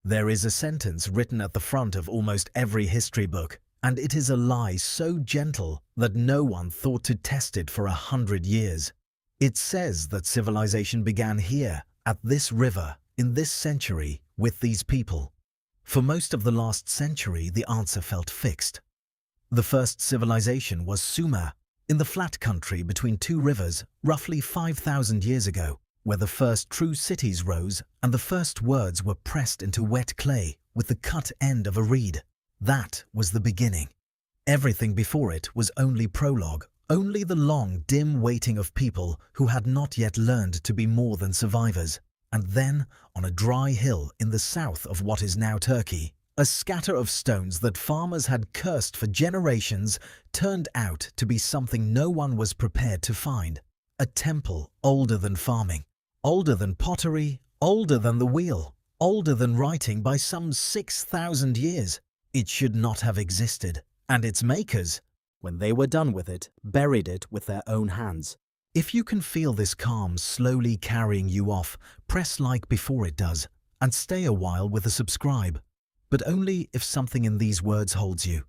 There is a sentence written at the front of almost every history book, and it is a lie so gentle that no one thought to test it for 100 years. It says that civilization began here, at this river, in this century, with these people. For most of the last century, the answer felt fixed. The first civilization was Sumer, in the flat country between two rivers, roughly 5,000 years ago, where the first true cities rose and the first words were pressed into wet clay with the cut end of a reed. That was the beginning. Everything before it was only prologue, only the long, dim waiting of people who had not yet learned to be more than survivors. And then, on a dry hill in the south of what is now Turkey, a scatter of stones that farmers had cursed for generations turned out to be something no one was prepared to find. A temple older than farming, older than pottery, older than the wheel, older than writing by some 6,000 years. It should not have existed, and its makers, when they were done with it, buried it with their own hands. If you can feel this calm slowly carrying you off, press like before it does, and stay a while with a subscribe. But only if something in these words holds you.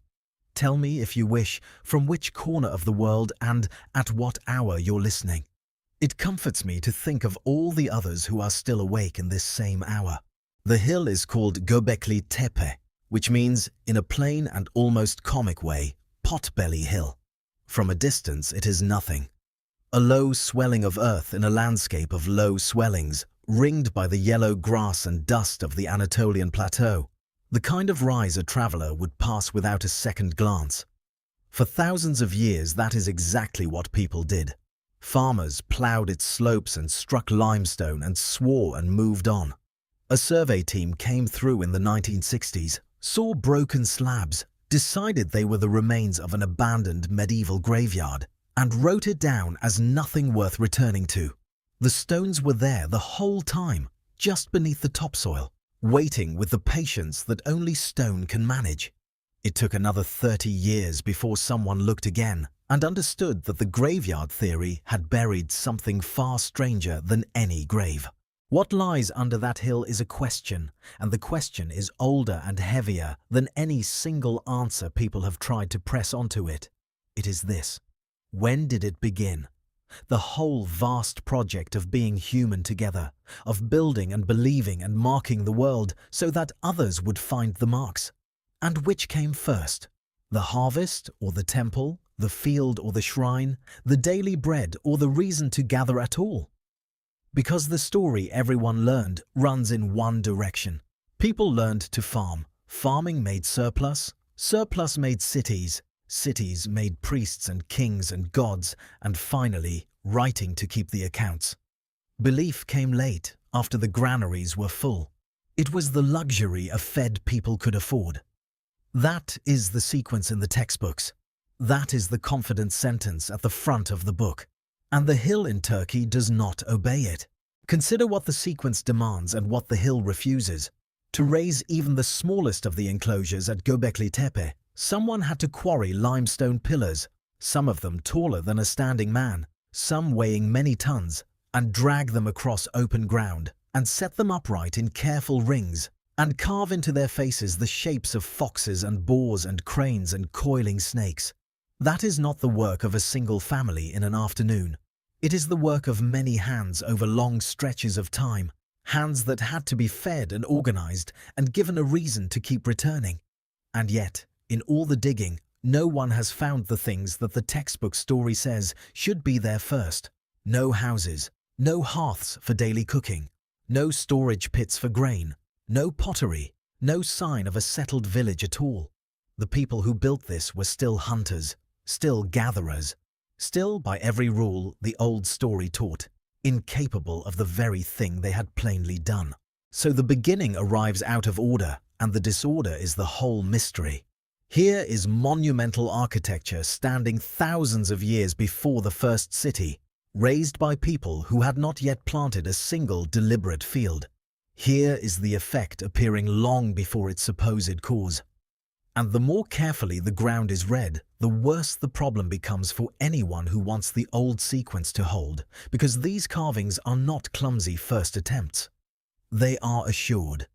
Tell me, if you wish, from which corner of the world and at what hour you're listening. It comforts me to think of all the others who are still awake in this same hour. The hill is called Göbekli Tepe, which means, in a plain and almost comic way, potbelly hill. From a distance it is nothing. A low swelling of earth in a landscape of low swellings, ringed by the yellow grass and dust of the Anatolian plateau. The kind of rise a traveller would pass without a second glance. For thousands of years that is exactly what people did. Farmers ploughed its slopes and struck limestone and swore and moved on. A survey team came through in the 1960s, saw broken slabs, decided they were the remains of an abandoned medieval graveyard, and wrote it down as nothing worth returning to. The stones were there the whole time, just beneath the topsoil, waiting with the patience that only stone can manage. It took another 30 years before someone looked again and understood that the graveyard theory had buried something far stranger than any grave. What lies under that hill is a question, and the question is older and heavier than any single answer people have tried to press onto it. It is this: when did it begin? The whole vast project of being human together, of building and believing and marking the world so that others would find the marks. And which came first? The harvest or the temple, the field or the shrine, the daily bread or the reason to gather at all? Because the story everyone learned runs in one direction. People learned to farm. Farming made surplus. Surplus made cities. Cities made priests and kings and gods, and finally, writing to keep the accounts. Belief came late, after the granaries were full. It was the luxury a fed people could afford. That is the sequence in the textbooks. That is the confident sentence at the front of the book. And the hill in Turkey does not obey it. Consider what the sequence demands and what the hill refuses. To raise even the smallest of the enclosures at Göbekli Tepe, someone had to quarry limestone pillars, some of them taller than a standing man, some weighing many tons, and drag them across open ground, and set them upright in careful rings, and carve into their faces the shapes of foxes and boars and cranes and coiling snakes. That is not the work of a single family in an afternoon. It is the work of many hands over long stretches of time, hands that had to be fed and organized and given a reason to keep returning. And yet, in all the digging, no one has found the things that the textbook story says should be there first. No houses, no hearths for daily cooking, no storage pits for grain, no pottery, no sign of a settled village at all. The people who built this were still hunters, still gatherers, still, by every rule the old story taught, incapable of the very thing they had plainly done. So the beginning arrives out of order, and the disorder is the whole mystery. Here is monumental architecture standing thousands of years before the first city, raised by people who had not yet planted a single deliberate field. Here is the effect appearing long before its supposed cause. And the more carefully the ground is read, the worse the problem becomes for anyone who wants the old sequence to hold, because these carvings are not clumsy first attempts. They are assured.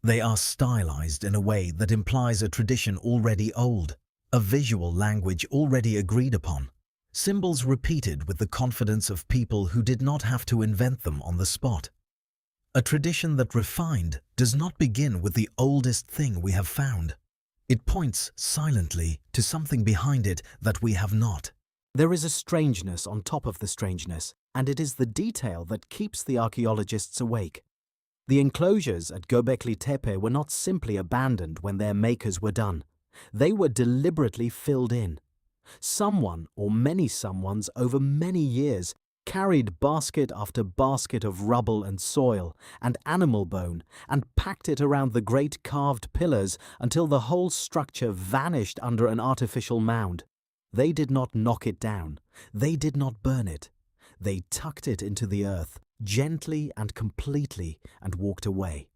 They are stylized in a way that implies a tradition already old, a visual language already agreed upon, symbols repeated with the confidence of people who did not have to invent them on the spot. A tradition that refined does not begin with the oldest thing we have found. It points silently to something behind it that we have not. There is a strangeness on top of the strangeness, and it is the detail that keeps the archaeologists awake. The enclosures at Göbekli Tepe were not simply abandoned when their makers were done. They were deliberately filled in. Someone, or many someones, over many years, carried basket after basket of rubble and soil and animal bone and packed it around the great carved pillars until the whole structure vanished under an artificial mound. They did not knock it down. They did not burn it. They tucked it into the earth, gently and completely, and walked away.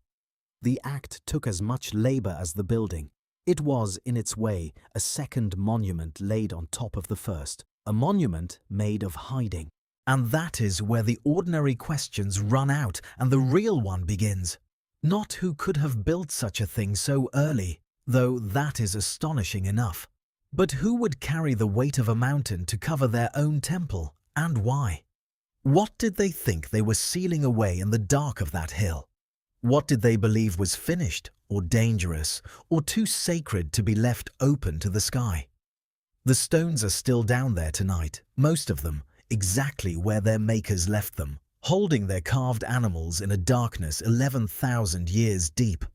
The act took as much labor as the building. It was, in its way, a second monument laid on top of the first, a monument made of hiding. And that is where the ordinary questions run out and the real one begins. Not who could have built such a thing so early, though that is astonishing enough, but who would carry the weight of a mountain to cover their own temple, and why? What did they think they were sealing away in the dark of that hill? What did they believe was finished, or dangerous, or too sacred to be left open to the sky? The stones are still down there tonight, most of them, exactly where their makers left them, holding their carved animals in a darkness 11,000 years deep.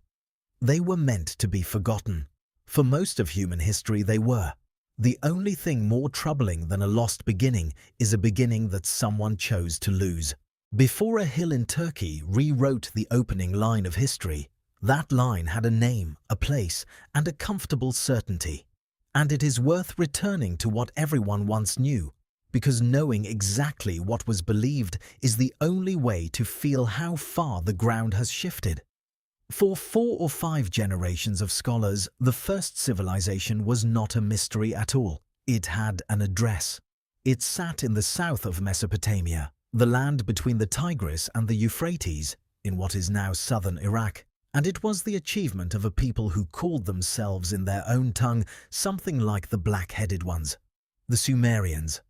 They were meant to be forgotten. For most of human history they were. The only thing more troubling than a lost beginning is a beginning that someone chose to lose. Before a hill in Turkey rewrote the opening line of history, that line had a name, a place, and a comfortable certainty. And it is worth returning to what everyone once knew, because knowing exactly what was believed is the only way to feel how far the ground has shifted. For 4 or 5 generations of scholars, the first civilization was not a mystery at all. It had an address. It sat in the south of Mesopotamia, the land between the Tigris and the Euphrates, in what is now southern Iraq, and it was the achievement of a people who called themselves in their own tongue something like the black-headed ones, the Sumerians.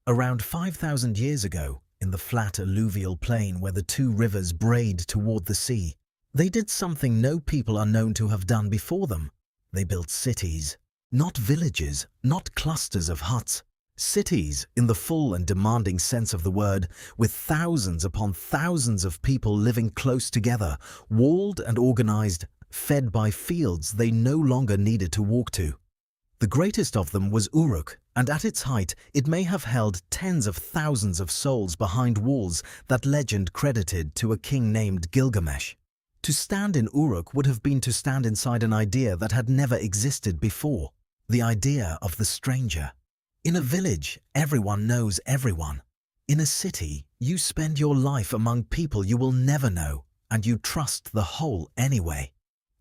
Around 5,000 years ago, in the flat alluvial plain where the 2 rivers braid toward the sea, they did something no people are known to have done before them. They built cities. Not villages, not clusters of huts. Cities, in the full and demanding sense of the word, with thousands upon thousands of people living close together, walled and organized, fed by fields they no longer needed to walk to. The greatest of them was Uruk, and at its height it may have held tens of thousands of souls behind walls that legend credited to a king named Gilgamesh. To stand in Uruk would have been to stand inside an idea that had never existed before, the idea of the stranger. In a village, everyone knows everyone. In a city, you spend your life among people you will never know, and you trust the whole anyway.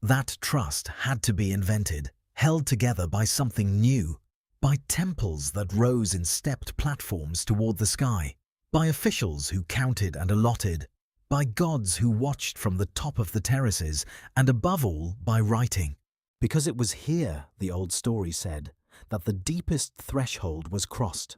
That trust had to be invented, held together by something new, by temples that rose in stepped platforms toward the sky, by officials who counted and allotted, by gods who watched from the top of the terraces, and above all, by writing. Because it was here, the old story said, that the deepest threshold was crossed.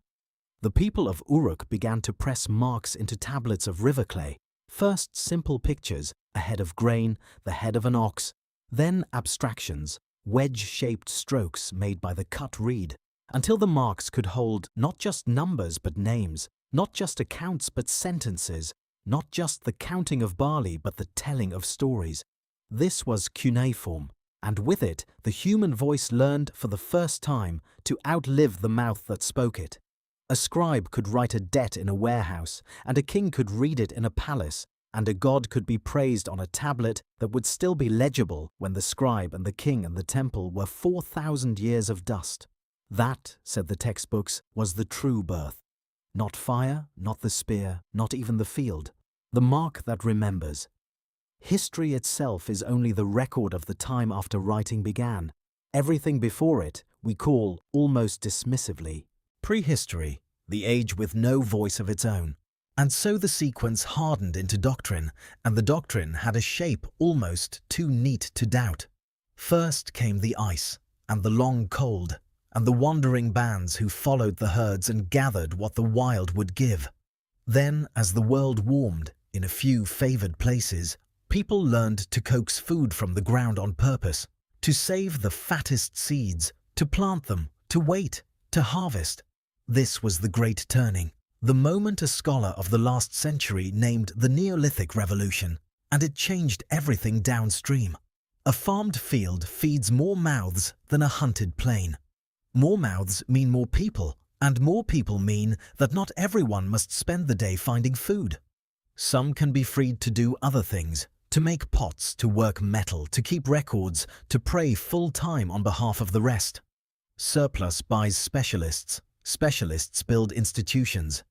The people of Uruk began to press marks into tablets of river clay, first simple pictures, a head of grain, the head of an ox, then abstractions, wedge-shaped strokes made by the cut reed, until the marks could hold not just numbers but names, not just accounts but sentences, not just the counting of barley but the telling of stories. This was cuneiform, and with it the human voice learned for the first time to outlive the mouth that spoke it. A scribe could write a debt in a warehouse, and a king could read it in a palace, and a god could be praised on a tablet that would still be legible when the scribe and the king and the temple were 4,000 years of dust. That, said the textbooks, was the true birth. Not fire, not the spear, not even the field. The mark that remembers. History itself is only the record of the time after writing began. Everything before it we call, almost dismissively, prehistory, the age with no voice of its own. And so the sequence hardened into doctrine, and the doctrine had a shape almost too neat to doubt. First came the ice, and the long cold, and the wandering bands who followed the herds and gathered what the wild would give. Then, as the world warmed, in a few favoured places, people learned to coax food from the ground on purpose, to save the fattest seeds, to plant them, to wait, to harvest. This was the great turning, the moment a scholar of the last century named the Neolithic Revolution, and it changed everything downstream. A farmed field feeds more mouths than a hunted plain. More mouths mean more people, and more people mean that not everyone must spend the day finding food. Some can be freed to do other things, to make pots, to work metal, to keep records, to pray full-time on behalf of the rest. Surplus buys specialists. Specialists build institutions.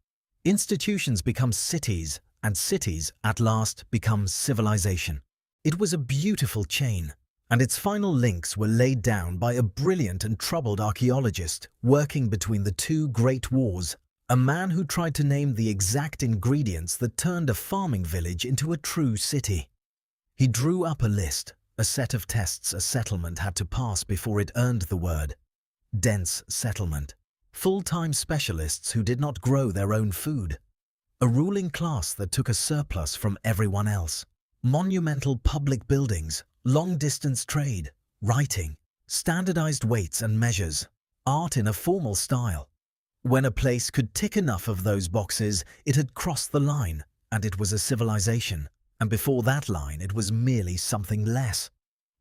Institutions become cities, and cities, at last, become civilization. It was a beautiful chain, and its final links were laid down by a brilliant and troubled archaeologist working between the two great wars, a man who tried to name the exact ingredients that turned a farming village into a true city. He drew up a list, a set of tests a settlement had to pass before it earned the word. Dense settlement. Full-time specialists who did not grow their own food. A ruling class that took a surplus from everyone else. Monumental public buildings, long-distance trade, writing, standardized weights and measures, art in a formal style. When a place could tick enough of those boxes, it had crossed the line, and it was a civilization, and before that line it was merely something less.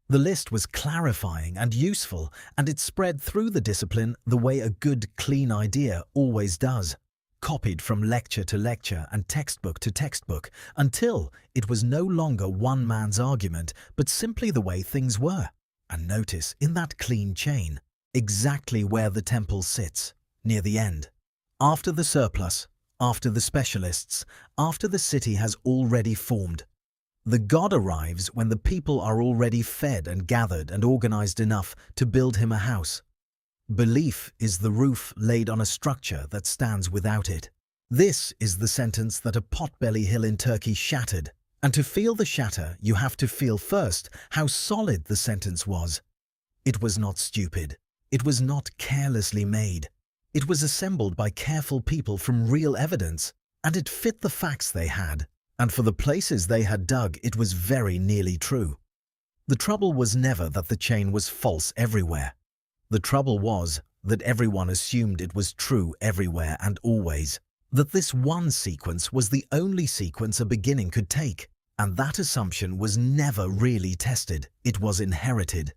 The list was clarifying and useful, and it spread through the discipline the way a good, clean idea always does, copied from lecture to lecture and textbook to textbook, until it was no longer one man's argument, but simply the way things were. And notice, in that clean chain, exactly where the temple sits, near the end. After the surplus, after the specialists, after the city has already formed. The god arrives when the people are already fed and gathered and organized enough to build him a house. Belief is the roof laid on a structure that stands without it. This is the sentence that a potbelly hill in Turkey shattered, and to feel the shatter you have to feel first how solid the sentence was. It was not stupid. It was not carelessly made. It was assembled by careful people from real evidence, and it fit the facts they had, and for the places they had dug it was very nearly true. The trouble was never that the chain was false everywhere. The trouble was that everyone assumed it was true everywhere and always, that this one sequence was the only sequence a beginning could take, and that assumption was never really tested, it was inherited.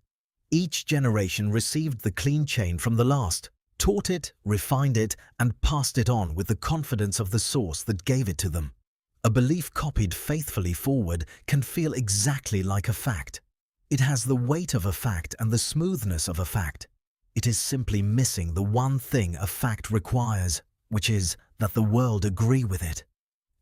Each generation received the clean chain from the last, taught it, refined it, and passed it on with the confidence of the source that gave it to them. A belief copied faithfully forward can feel exactly like a fact. It has the weight of a fact and the smoothness of a fact. It is simply missing the one thing a fact requires, which is that the world agree with it.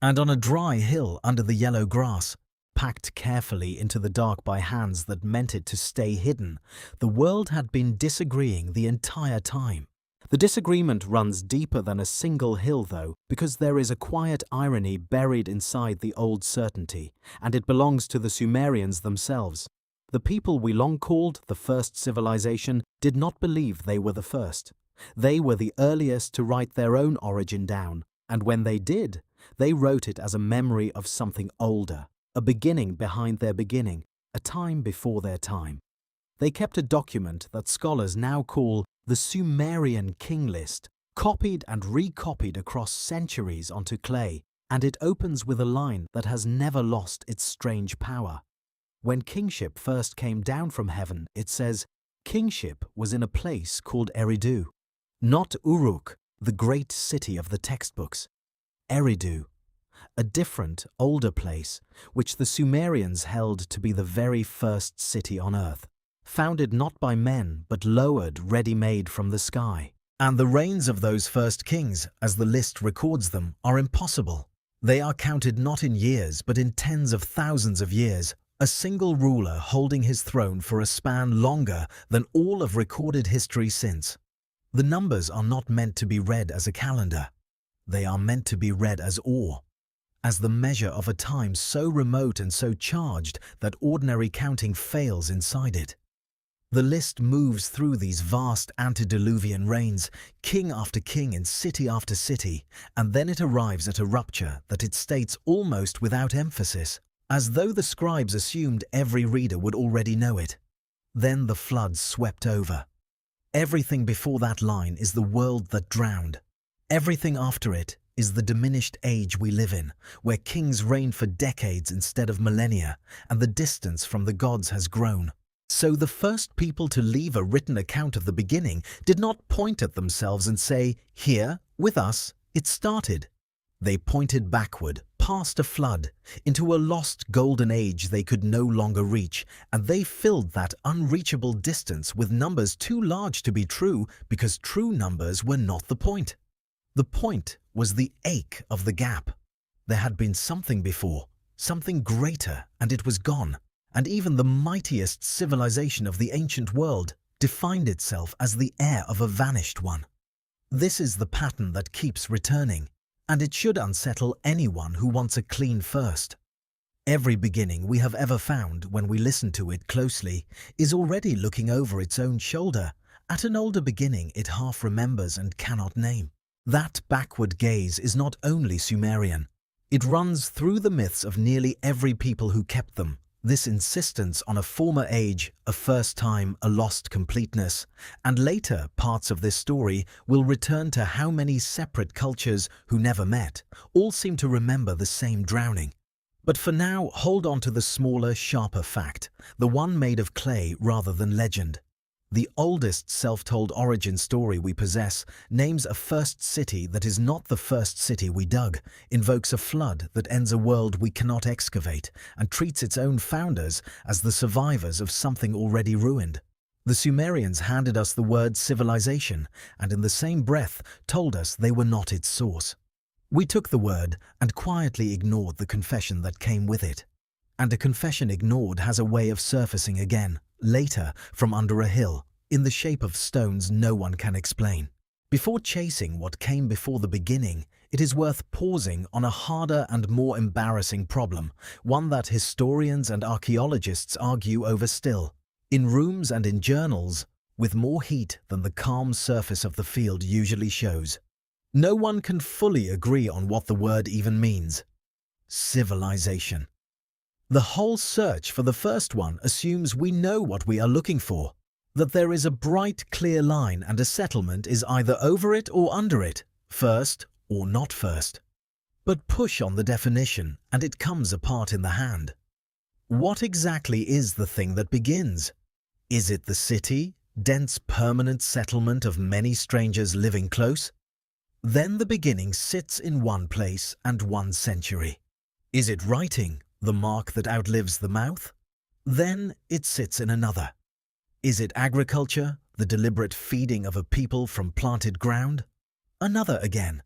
And on a dry hill under the yellow grass, packed carefully into the dark by hands that meant it to stay hidden, the world had been disagreeing the entire time. The disagreement runs deeper than a single hill, though, because there is a quiet irony buried inside the old certainty, and it belongs to the Sumerians themselves. The people we long called the first civilization did not believe they were the first. They were the earliest to write their own origin down, and when they did, they wrote it as a memory of something older, a beginning behind their beginning, a time before their time. They kept a document that scholars now call the Sumerian King List, copied and recopied across centuries onto clay, and it opens with a line that has never lost its strange power. When kingship first came down from heaven, it says, kingship was in a place called Eridu, not Uruk, the great city of the textbooks. Eridu, a different, older place, which the Sumerians held to be the very first city on earth, founded not by men but lowered ready-made from the sky. And the reigns of those first kings, as the list records them, are impossible. They are counted not in years but in tens of thousands of years, a single ruler holding his throne for a span longer than all of recorded history since. The numbers are not meant to be read as a calendar. They are meant to be read as awe, as the measure of a time so remote and so charged that ordinary counting fails inside it. The list moves through these vast antediluvian reigns, king after king in city after city, and then it arrives at a rupture that it states almost without emphasis, as though the scribes assumed every reader would already know it. Then the floods swept over. Everything before that line is the world that drowned. Everything after it is the diminished age we live in, where kings reign for decades instead of millennia, and the distance from the gods has grown. So the first people to leave a written account of the beginning did not point at themselves and say, "Here, with us, it started." They pointed backward, past a flood, into a lost golden age they could no longer reach, and they filled that unreachable distance with numbers too large to be true because true numbers were not the point. The point was the ache of the gap. There had been something before, something greater, and it was gone. And even the mightiest civilization of the ancient world defined itself as the heir of a vanished one. This is the pattern that keeps returning, and it should unsettle anyone who wants a clean first. Every beginning we have ever found, when we listen to it closely, is already looking over its own shoulder at an older beginning it half remembers and cannot name. That backward gaze is not only Sumerian. It runs through the myths of nearly every people who kept them. This insistence on a former age, a first time, a lost completeness, and later parts of this story will return to how many separate cultures who never met all seem to remember the same drowning. But for now, hold on to the smaller, sharper fact, the one made of clay rather than legend. The oldest self-told origin story we possess names a first city that is not the first city we dug, invokes a flood that ends a world we cannot excavate, and treats its own founders as the survivors of something already ruined. The Sumerians handed us the word civilization, and in the same breath told us they were not its source. We took the word and quietly ignored the confession that came with it. And a confession ignored has a way of surfacing again, later, from under a hill, in the shape of stones no one can explain. Before chasing what came before the beginning, it is worth pausing on a harder and more embarrassing problem, one that historians and archaeologists argue over still, in rooms and in journals, with more heat than the calm surface of the field usually shows. No one can fully agree on what the word even means. Civilization. The whole search for the first one assumes we know what we are looking for, that there is a bright, clear line and a settlement is either over it or under it, first or not first. But push on the definition and it comes apart in the hand. What exactly is the thing that begins? Is it the city, dense permanent settlement of many strangers living close? Then the beginning sits in one place and 1 century. Is it writing, the mark that outlives the mouth? Then it sits in another. Is it agriculture, the deliberate feeding of a people from planted ground? Another again.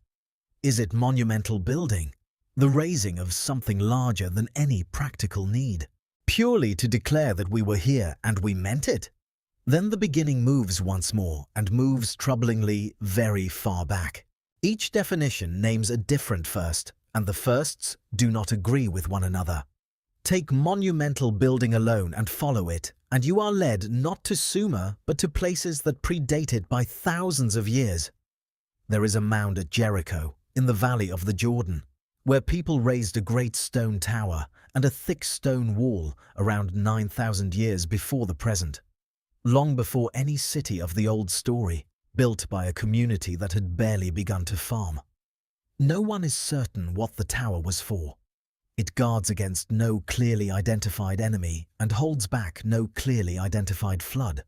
Is it monumental building, the raising of something larger than any practical need, purely to declare that we were here and we meant it? Then the beginning moves once more and moves troublingly very far back. Each definition names a different first, and the firsts do not agree with one another. Take monumental building alone and follow it, and you are led not to Sumer but to places that predate it by thousands of years. There is a mound at Jericho, in the valley of the Jordan, where people raised a great stone tower and a thick stone wall around 9,000 years before the present, long before any city of the old story, built by a community that had barely begun to farm. No one is certain what the tower was for. It guards against no clearly identified enemy and holds back no clearly identified flood.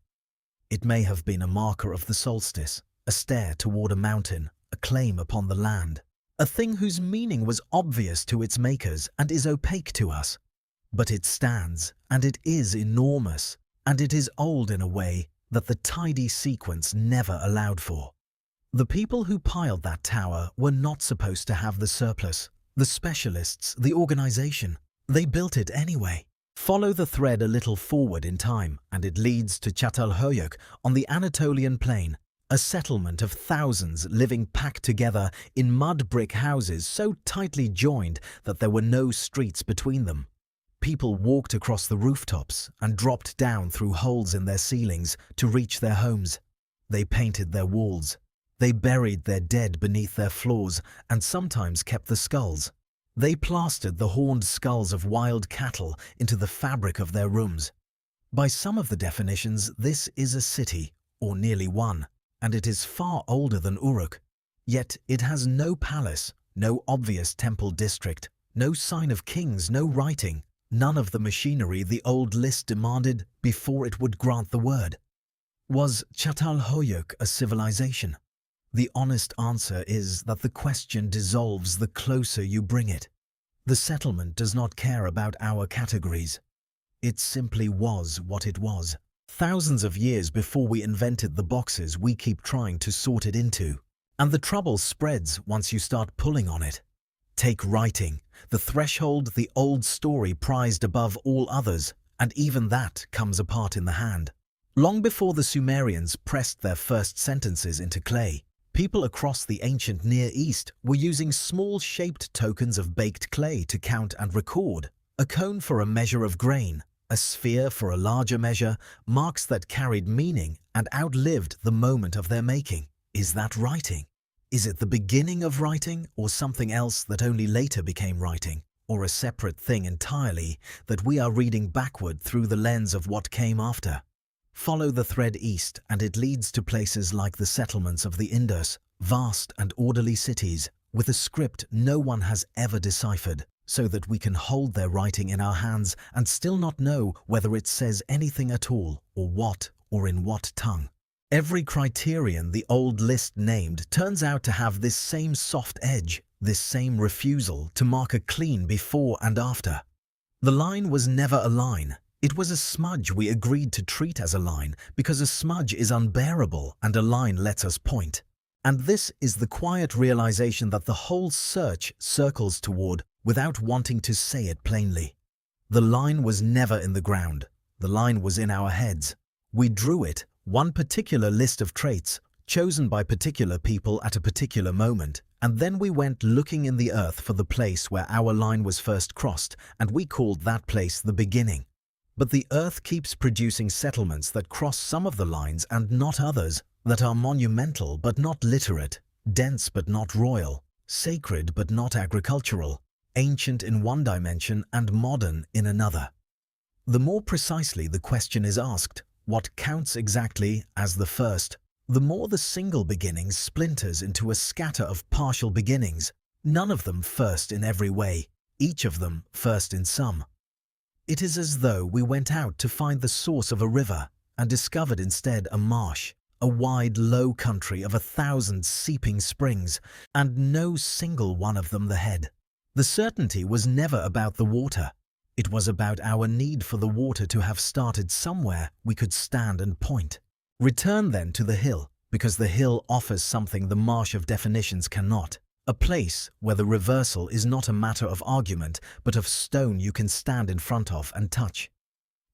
It may have been a marker of the solstice, a stair toward a mountain, a claim upon the land, a thing whose meaning was obvious to its makers and is opaque to us. But it stands, and it is enormous, and it is old in a way that the tidy sequence never allowed for. The people who piled that tower were not supposed to have the surplus, the specialists, the organization. They built it anyway. Follow the thread a little forward in time, and it leads to Çatalhöyük on the Anatolian plain, A settlement of thousands living packed together in mud brick houses so tightly joined that there were no streets between them. People walked across the rooftops and dropped down through holes in their ceilings to reach their homes. They painted their walls. They buried their dead beneath their floors and sometimes kept the skulls. They plastered the horned skulls of wild cattle into the fabric of their rooms. By some of the definitions, this is a city, or nearly one, and it is far older than Uruk. Yet it has no palace, no obvious temple district, no sign of kings, no writing, none of the machinery the old list demanded before it would grant the word. Was Çatalhöyük a civilization? The honest answer is that the question dissolves the closer you bring it. The settlement does not care about our categories. It simply was what it was. Thousands of years before we invented the boxes we keep trying to sort it into. And the trouble spreads once you start pulling on it. Take writing, the threshold, the old story prized above all others, and even that comes apart in the hand. Long before the Sumerians pressed their first sentences into clay, people across the ancient Near East were using small shaped tokens of baked clay to count and record. A cone for a measure of grain, a sphere for a larger measure, marks that carried meaning and outlived the moment of their making. Is that writing? Is it the beginning of writing, or something else that only later became writing, or a separate thing entirely that we are reading backward through the lens of what came after? Follow the thread east and it leads to places like the settlements of the Indus, vast and orderly cities, with a script no one has ever deciphered, so that we can hold their writing in our hands and still not know whether it says anything at all, or in what tongue. Every criterion the old list named turns out to have this same soft edge, this same refusal to mark a clean before and after. The line was never a line. It was a smudge we agreed to treat as a line because a smudge is unbearable and a line lets us point. And this is the quiet realization that the whole search circles toward without wanting to say it plainly. The line was never in the ground. The line was in our heads. We drew it, one particular list of traits, chosen by particular people at a particular moment, and then we went looking in the earth for the place where our line was first crossed, and we called that place the beginning. But the earth keeps producing settlements that cross some of the lines and not others, that are monumental but not literate, dense but not royal, sacred but not agricultural, ancient in one dimension and modern in another. The more precisely the question is asked, what counts exactly as the first, the more the single beginning splinters into a scatter of partial beginnings, none of them first in every way, each of them first in some. It is as though we went out to find the source of a river and discovered instead a marsh, a wide low country of 1,000 seeping springs, and no single one of them the head. The certainty was never about the water. It was about our need for the water to have started somewhere we could stand and point. Return then to the hill, because the hill offers something the marsh of definitions cannot. A place where the reversal is not a matter of argument, but of stone you can stand in front of and touch.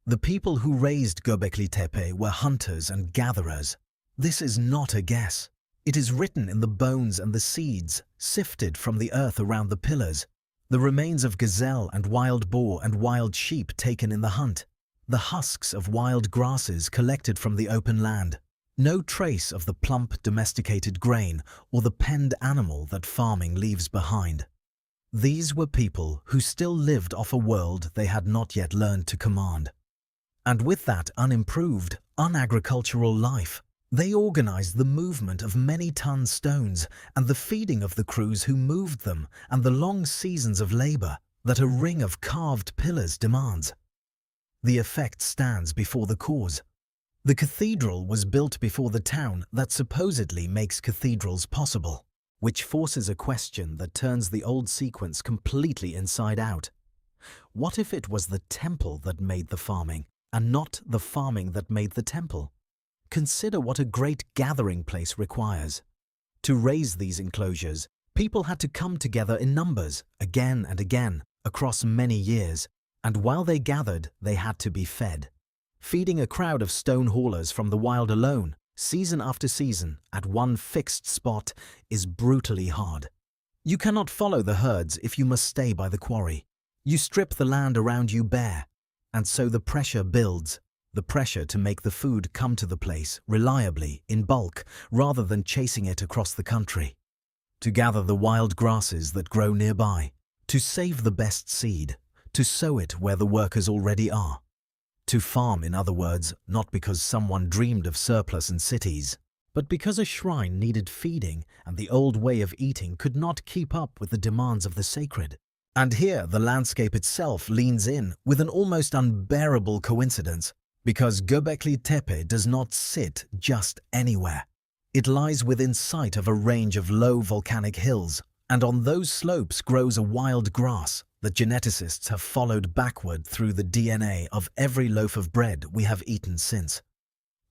The people who raised Göbekli Tepe were hunters and gatherers. This is not a guess. It is written in the bones and the seeds, sifted from the earth around the pillars, the remains of gazelle and wild boar and wild sheep taken in the hunt, the husks of wild grasses collected from the open land. No trace of the plump domesticated grain or the penned animal that farming leaves behind. These were people who still lived off a world they had not yet learned to command. And with that unimproved, unagricultural life, they organized the movement of many-ton stones and the feeding of the crews who moved them and the long seasons of labor that a ring of carved pillars demands. The effect stands before the cause. The cathedral was built before the town that supposedly makes cathedrals possible, which forces a question that turns the old sequence completely inside out. What if it was the temple that made the farming, and not the farming that made the temple? Consider what a great gathering place requires. To raise these enclosures, people had to come together in numbers, again and again, across many years, and while they gathered, they had to be fed. Feeding a crowd of stone haulers from the wild alone season after season, at one fixed spot, is brutally hard. You cannot follow the herds if you must stay by the quarry. You strip the land around you bare, and so the pressure builds, the pressure to make the food come to the place reliably, in bulk, rather than chasing it across the country. To gather the wild grasses that grow nearby, to save the best seed, to sow it where the workers already are. To farm, in other words, not because someone dreamed of surplus in cities, but because a shrine needed feeding and the old way of eating could not keep up with the demands of the sacred. And here the landscape itself leans in with an almost unbearable coincidence, because Göbekli Tepe does not sit just anywhere. It lies within sight of a range of low volcanic hills, and on those slopes grows a wild grass that geneticists have followed backward through the DNA of every loaf of bread we have eaten since.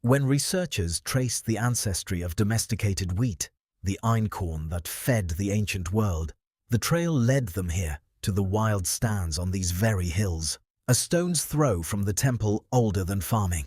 When researchers traced the ancestry of domesticated wheat, the einkorn that fed the ancient world, the trail led them here to the wild stands on these very hills, a stone's throw from the temple older than farming.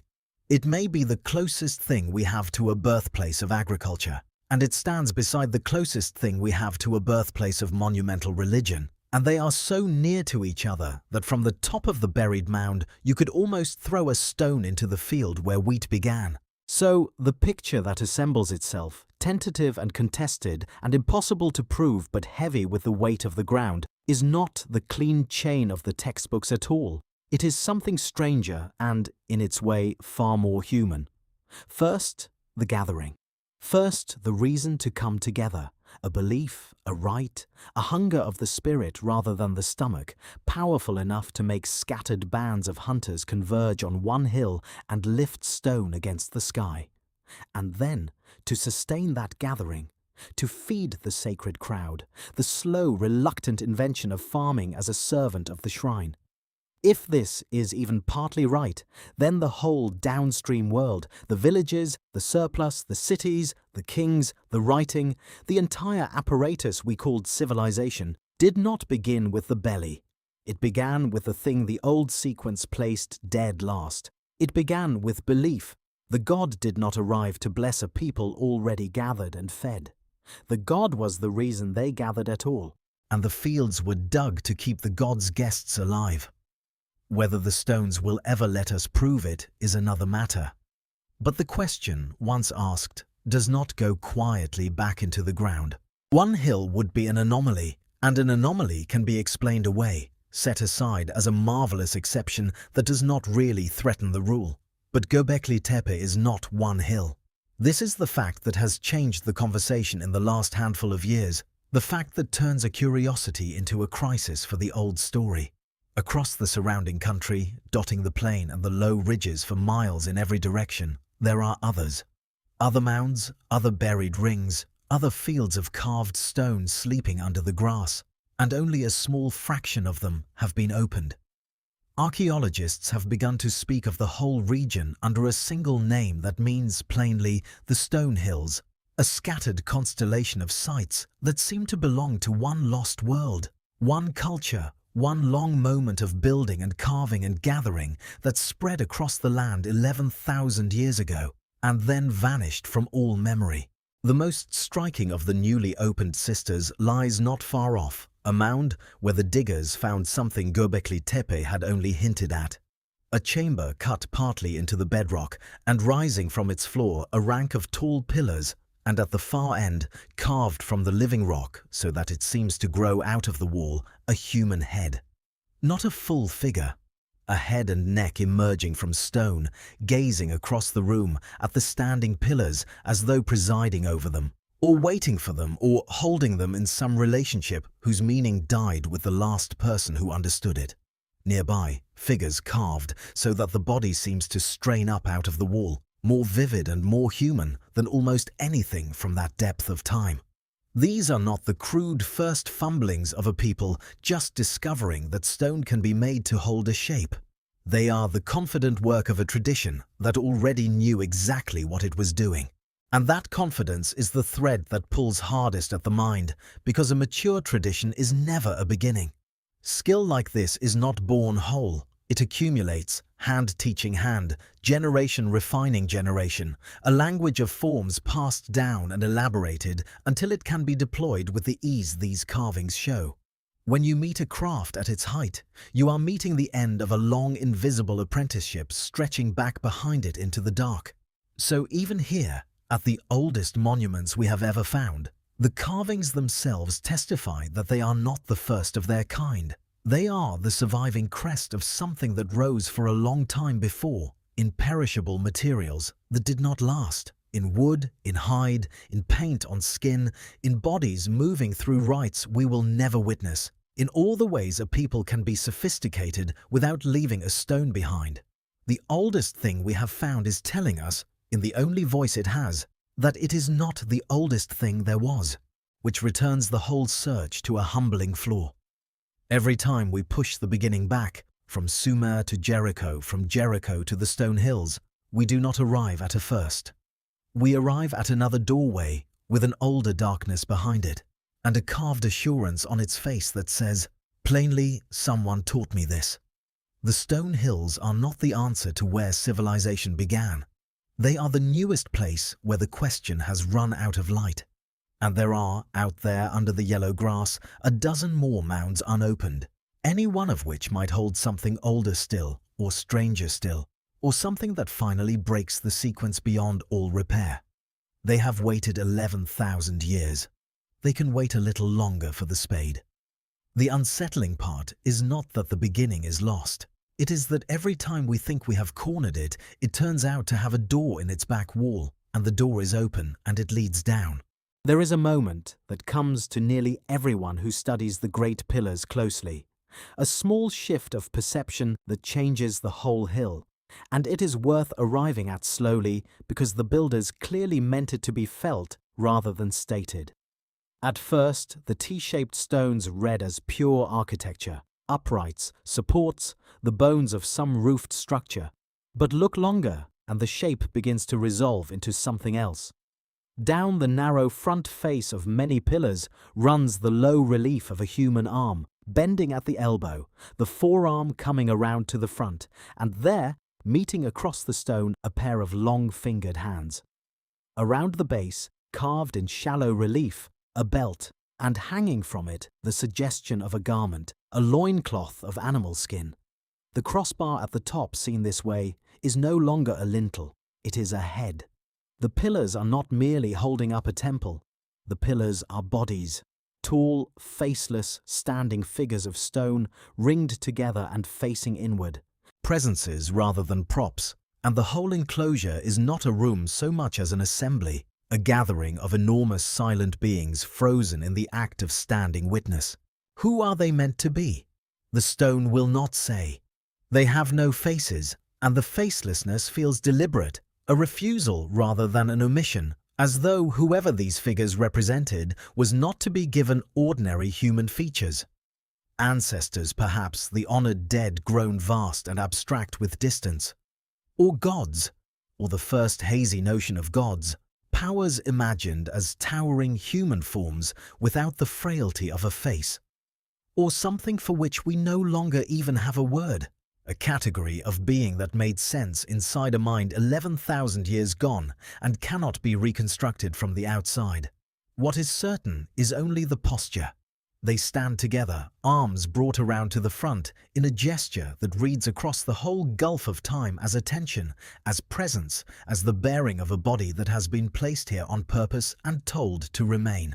It may be the closest thing we have to a birthplace of agriculture, and it stands beside the closest thing we have to a birthplace of monumental religion, and they are so near to each other that from the top of the buried mound you could almost throw a stone into the field where wheat began. So, the picture that assembles itself, tentative and contested and impossible to prove but heavy with the weight of the ground, is not the clean chain of the textbooks at all. It is something stranger and, in its way, far more human. First, the gathering. First, the reason to come together. A belief, a rite, a hunger of the spirit rather than the stomach, powerful enough to make scattered bands of hunters converge on one hill and lift stone against the sky. And then, to sustain that gathering, to feed the sacred crowd, the slow, reluctant invention of farming as a servant of the shrine. If this is even partly right, then the whole downstream world, the villages, the surplus, the cities, the kings, the writing, the entire apparatus we called civilization, did not begin with the belly. It began with the thing the old sequence placed dead last. It began with belief. The god did not arrive to bless a people already gathered and fed. The god was the reason they gathered at all, and the fields were dug to keep the god's guests alive. Whether the stones will ever let us prove it is another matter. But the question, once asked, does not go quietly back into the ground. One hill would be an anomaly, and an anomaly can be explained away, set aside as a marvelous exception that does not really threaten the rule. But Göbekli Tepe is not one hill. This is the fact that has changed the conversation in the last handful of years, the fact that turns a curiosity into a crisis for the old story. Across the surrounding country, dotting the plain and the low ridges for miles in every direction, there are others. Other mounds, other buried rings, other fields of carved stone sleeping under the grass, and only a small fraction of them have been opened. Archaeologists have begun to speak of the whole region under a single name that means, plainly, the Stone Hills, a scattered constellation of sites that seem to belong to one lost world, one culture, one long moment of building and carving and gathering that spread across the land 11,000 years ago and then vanished from all memory. The most striking of the newly opened sisters lies not far off, a mound where the diggers found something Göbekli Tepe had only hinted at. A chamber cut partly into the bedrock and rising from its floor a rank of tall pillars, and at the far end, carved from the living rock so that it seems to grow out of the wall, a human head. Not a full figure, a head and neck emerging from stone, gazing across the room at the standing pillars as though presiding over them, or waiting for them, or holding them in some relationship whose meaning died with the last person who understood it. Nearby, figures carved so that the body seems to strain up out of the wall, more vivid and more human than almost anything from that depth of time. These are not the crude first fumblings of a people just discovering that stone can be made to hold a shape. They are the confident work of a tradition that already knew exactly what it was doing. And that confidence is the thread that pulls hardest at the mind, because a mature tradition is never a beginning. Skill like this is not born whole, It accumulates, hand teaching hand, generation refining generation, a language of forms passed down and elaborated until it can be deployed with the ease these carvings show. When you meet a craft at its height, you are meeting the end of a long invisible apprenticeship stretching back behind it into the dark. So even here, at the oldest monuments we have ever found, the carvings themselves testify that they are not the first of their kind. They are the surviving crest of something that rose for a long time before, in perishable materials that did not last, in wood, in hide, in paint on skin, in bodies moving through rites we will never witness, in all the ways a people can be sophisticated without leaving a stone behind. The oldest thing we have found is telling us, in the only voice it has, that it is not the oldest thing there was, which returns the whole search to a humbling flaw. Every time we push the beginning back, from Sumer to Jericho, from Jericho to the stone hills, we do not arrive at a first. We arrive at another doorway with an older darkness behind it, and a carved assurance on its face that says, plainly, someone taught me this. The stone hills are not the answer to where civilization began. They are the newest place where the question has run out of light. And there are, out there under the yellow grass, a dozen more mounds unopened, any one of which might hold something older still, or stranger still, or something that finally breaks the sequence beyond all repair. They have waited 11,000 years. They can wait a little longer for the spade. The unsettling part is not that the beginning is lost. It is that every time we think we have cornered it, it turns out to have a door in its back wall, and the door is open and it leads down. There is a moment that comes to nearly everyone who studies the great pillars closely, a small shift of perception that changes the whole hill, and it is worth arriving at slowly because the builders clearly meant it to be felt rather than stated. At first, the T-shaped stones read as pure architecture, uprights, supports, the bones of some roofed structure, but look longer and the shape begins to resolve into something else. Down the narrow front face of many pillars runs the low relief of a human arm, bending at the elbow, the forearm coming around to the front, and there, meeting across the stone, a pair of long-fingered hands. Around the base, carved in shallow relief, a belt, and hanging from it, the suggestion of a garment, a loincloth of animal skin. The crossbar at the top, seen this way, is no longer a lintel, it is a head. The pillars are not merely holding up a temple. The pillars are bodies, tall, faceless, standing figures of stone, ringed together and facing inward. Presences rather than props, and the whole enclosure is not a room so much as an assembly, a gathering of enormous silent beings frozen in the act of standing witness. Who are they meant to be? The stone will not say. They have no faces, and the facelessness feels deliberate, a refusal rather than an omission, as though whoever these figures represented was not to be given ordinary human features. Ancestors, perhaps, the honoured dead grown vast and abstract with distance. Or gods, or the first hazy notion of gods, powers imagined as towering human forms without the frailty of a face. Or something for which we no longer even have a word. A category of being that made sense inside a mind 11,000 years gone and cannot be reconstructed from the outside. What is certain is only the posture. They stand together, arms brought around to the front, in a gesture that reads across the whole gulf of time as attention, as presence, as the bearing of a body that has been placed here on purpose and told to remain.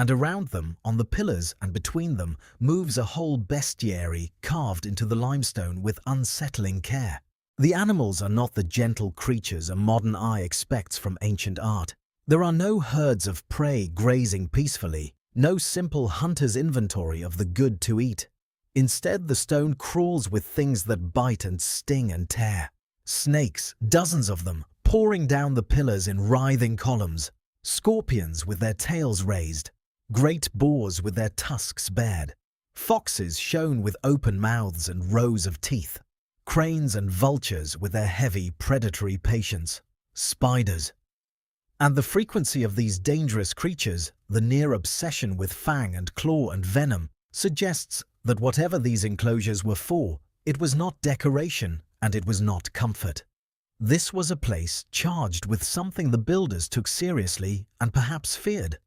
And around them, on the pillars and between them, moves a whole bestiary carved into the limestone with unsettling care. The animals are not the gentle creatures a modern eye expects from ancient art. There are no herds of prey grazing peacefully, no simple hunter's inventory of the good to eat. Instead, the stone crawls with things that bite and sting and tear. Snakes, dozens of them, pouring down the pillars in writhing columns. Scorpions with their tails raised. Great boars with their tusks bared, foxes shown with open mouths and rows of teeth, cranes and vultures with their heavy predatory patience, spiders. And the frequency of these dangerous creatures, the near obsession with fang and claw and venom, suggests that whatever these enclosures were for, It was not decoration, and it was not comfort. This was a place charged with something the builders took seriously and perhaps feared.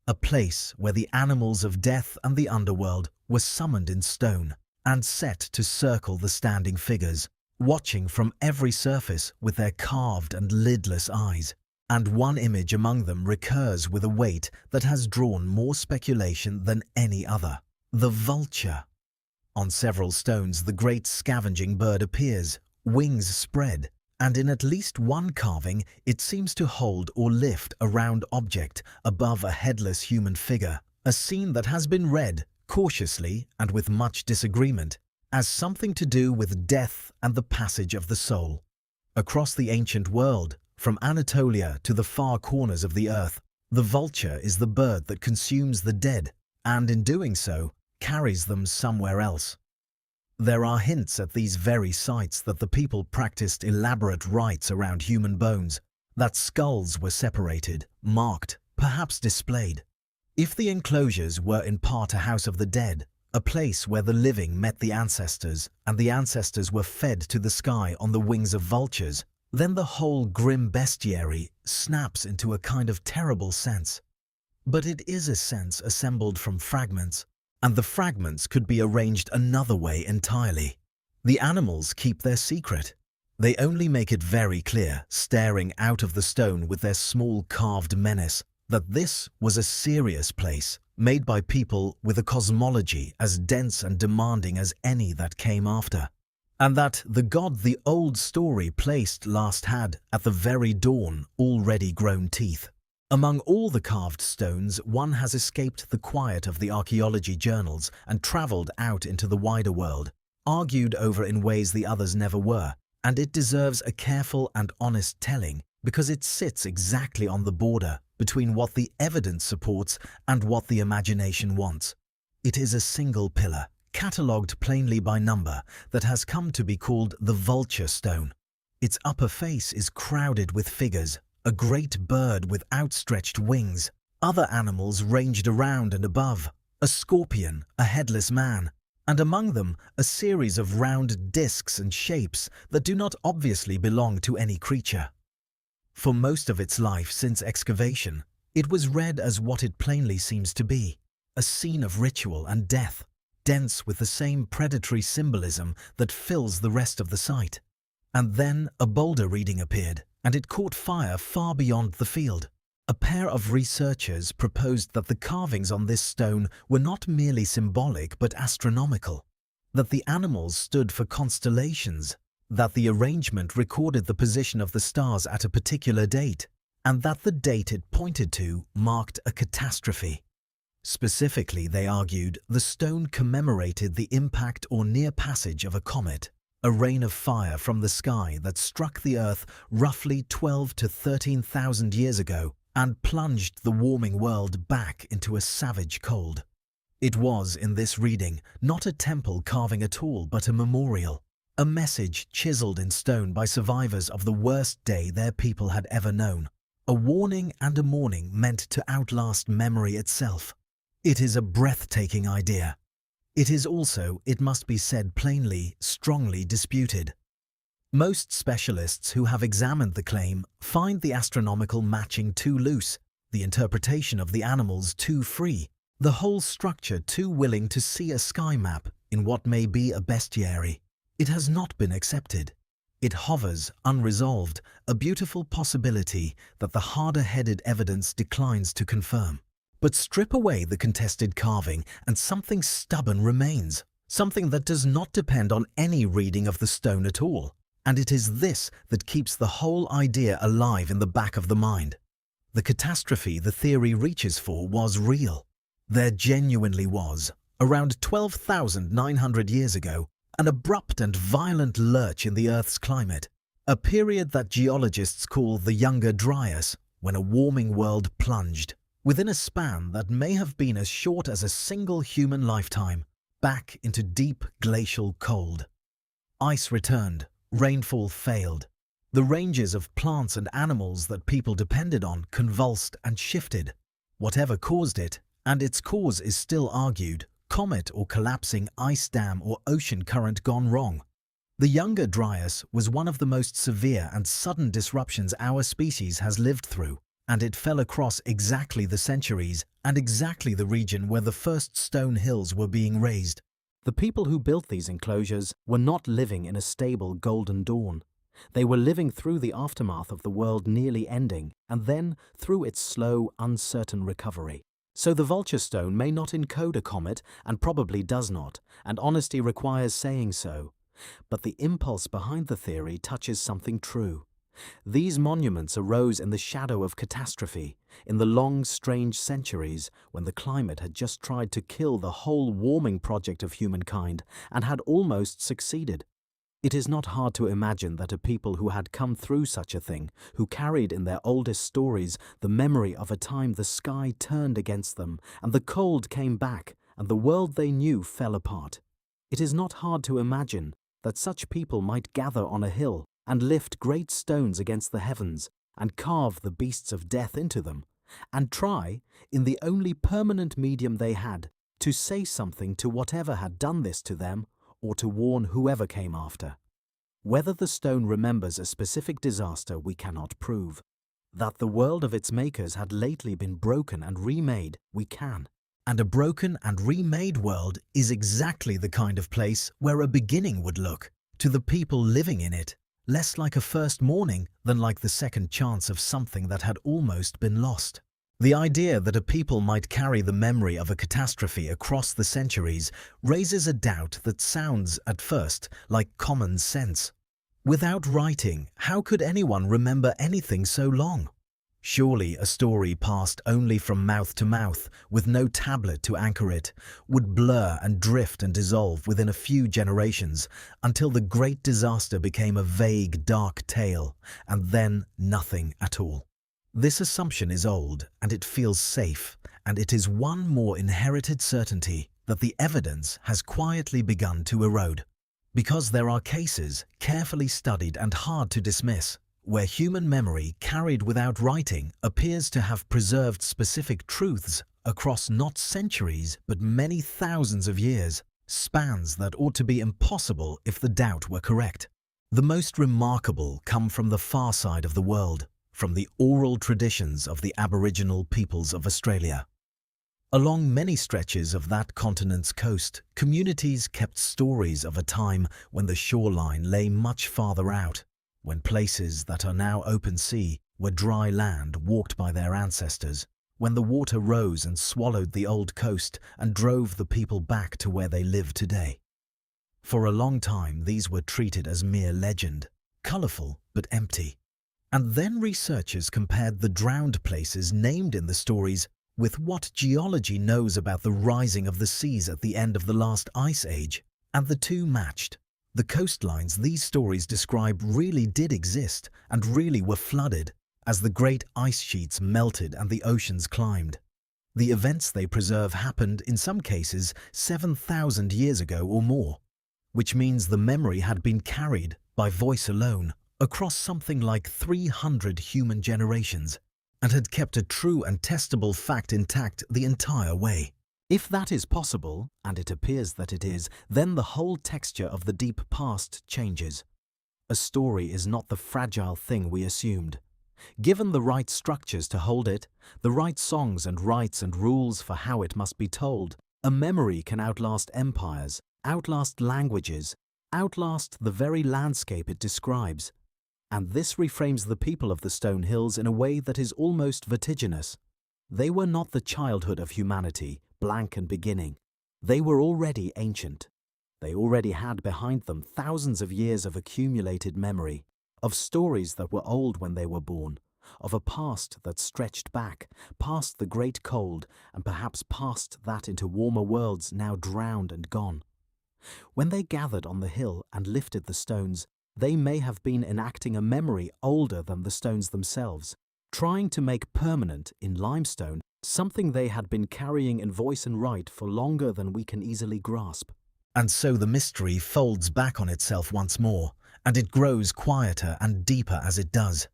A place where the animals of death and the underworld were summoned in stone and set to circle the standing figures, watching from every surface with their carved and lidless eyes. And one image among them recurs with a weight that has drawn more speculation than any other: the vulture. On several stones the great scavenging bird appears, wings spread, and in at least one carving it seems to hold or lift a round object above a headless human figure, a scene that has been read, cautiously and with much disagreement, as something to do with death and the passage of the soul. Across the ancient world, from Anatolia to the far corners of the earth, the vulture is the bird that consumes the dead, and in doing so, carries them somewhere else. There are hints at these very sites that the people practiced elaborate rites around human bones, that skulls were separated, marked, perhaps displayed. If the enclosures were in part a house of the dead, a place where the living met the ancestors and the ancestors were fed to the sky on the wings of vultures, then the whole grim bestiary snaps into a kind of terrible sense. But it is a sense assembled from fragments, and the fragments could be arranged another way entirely. The animals keep their secret. They only make it very clear, staring out of the stone with their small carved menace, that this was a serious place, made by people with a cosmology as dense and demanding as any that came after, and that the god the old story placed last had, at the very dawn, already grown teeth. Among all the carved stones, one has escaped the quiet of the archaeology journals and travelled out into the wider world, argued over in ways the others never were, and it deserves a careful and honest telling because it sits exactly on the border between what the evidence supports and what the imagination wants. It is a single pillar, catalogued plainly by number, that has come to be called the vulture stone. Its upper face is crowded with figures: a great bird with outstretched wings, other animals ranged around and above, a scorpion, a headless man, and among them a series of round discs and shapes that do not obviously belong to any creature. For most of its life since excavation, it was read as what it plainly seems to be: a scene of ritual and death, dense with the same predatory symbolism that fills the rest of the site. And then a bolder reading appeared, and it caught fire far beyond the field. A pair of researchers proposed that the carvings on this stone were not merely symbolic but astronomical, that the animals stood for constellations, that the arrangement recorded the position of the stars at a particular date, and that the date it pointed to marked a catastrophe. Specifically, they argued, the stone commemorated the impact or near passage of a comet, a rain of fire from the sky that struck the Earth roughly 12 to 13,000 years ago and plunged the warming world back into a savage cold. It was, in this reading, not a temple carving at all, but a memorial, a message chiseled in stone by survivors of the worst day their people had ever known, a warning and a mourning meant to outlast memory itself. It is a breathtaking idea. It is also, it must be said plainly, strongly disputed. Most specialists who have examined the claim find the astronomical matching too loose, the interpretation of the animals too free, the whole structure too willing to see a sky map in what may be a bestiary. It has not been accepted. It hovers, unresolved, a beautiful possibility that the harder-headed evidence declines to confirm. But strip away the contested carving and something stubborn remains, something that does not depend on any reading of the stone at all. And it is this that keeps the whole idea alive in the back of the mind. The catastrophe the theory reaches for was real. There genuinely was, around 12,900 years ago, an abrupt and violent lurch in the Earth's climate, a period that geologists call the Younger Dryas, when a warming world plunged, within a span that may have been as short as a single human lifetime, back into deep glacial cold. Ice returned, rainfall failed. The ranges of plants and animals that people depended on convulsed and shifted. Whatever caused it, and its cause is still argued, comet or collapsing ice dam or ocean current gone wrong, The Younger Dryas was one of the most severe and sudden disruptions our species has lived through, and it fell across exactly the centuries and exactly the region where the first stone hills were being raised. The people who built these enclosures were not living in a stable golden dawn. They were living through the aftermath of the world nearly ending, and then through its slow, uncertain recovery. So the vulture stone may not encode a comet, and probably does not, and honesty requires saying so. But the impulse behind the theory touches something true. These monuments arose in the shadow of catastrophe, in the long, strange centuries when the climate had just tried to kill the whole warming project of humankind and had almost succeeded. It is not hard to imagine that a people who had come through such a thing, who carried in their oldest stories the memory of a time the sky turned against them and the cold came back and the world they knew fell apart. It is not hard to imagine that such people might gather on a hill and lift great stones against the heavens and carve the beasts of death into them, and try, in the only permanent medium they had, to say something to whatever had done this to them or to warn whoever came after. Whether the stone remembers a specific disaster we cannot prove. That the world of its makers had lately been broken and remade, we can. And a broken and remade world is exactly the kind of place where a beginning would look, to the people living in it, less like a first morning than like the second chance of something that had almost been lost. The idea that a people might carry the memory of a catastrophe across the centuries raises a doubt that sounds, at first, like common sense. Without writing, how could anyone remember anything so long? Surely a story passed only from mouth to mouth, with no tablet to anchor it, would blur and drift and dissolve within a few generations until the great disaster became a vague, dark tale, and then nothing at all. This assumption is old, and it feels safe, and it is one more inherited certainty that the evidence has quietly begun to erode. Because there are cases, carefully studied and hard to dismiss, where human memory carried without writing appears to have preserved specific truths across not centuries but many thousands of years, spans that ought to be impossible if the doubt were correct. The most remarkable come from the far side of the world, from the oral traditions of the Aboriginal peoples of Australia. Along many stretches of that continent's coast, communities kept stories of a time when the shoreline lay much farther out, when places that are now open sea were dry land walked by their ancestors, when the water rose and swallowed the old coast and drove the people back to where they live today. For a long time these were treated as mere legend, colourful but empty. And then researchers compared the drowned places named in the stories with what geology knows about the rising of the seas at the end of the last ice age, and the two matched. The coastlines these stories describe really did exist and really were flooded as the great ice sheets melted and the oceans climbed. The events they preserve happened, in some cases, 7,000 years ago or more, which means the memory had been carried, by voice alone, across something like 300 human generations, and had kept a true and testable fact intact the entire way. If that is possible, and it appears that it is, then the whole texture of the deep past changes. A story is not the fragile thing we assumed. Given the right structures to hold it, the right songs and rites and rules for how it must be told, a memory can outlast empires, outlast languages, outlast the very landscape it describes. And this reframes the people of the Stone Hills in a way that is almost vertiginous. They were not the childhood of humanity, blank and beginning. They were already ancient. They already had behind them thousands of years of accumulated memory, of stories that were old when they were born, of a past that stretched back, past the great cold, and perhaps past that into warmer worlds now drowned and gone. When they gathered on the hill and lifted the stones, they may have been enacting a memory older than the stones themselves, trying to make permanent, in limestone, something they had been carrying in voice and rite for longer than we can easily grasp. And so the mystery folds back on itself once more, and it grows quieter and deeper as it does.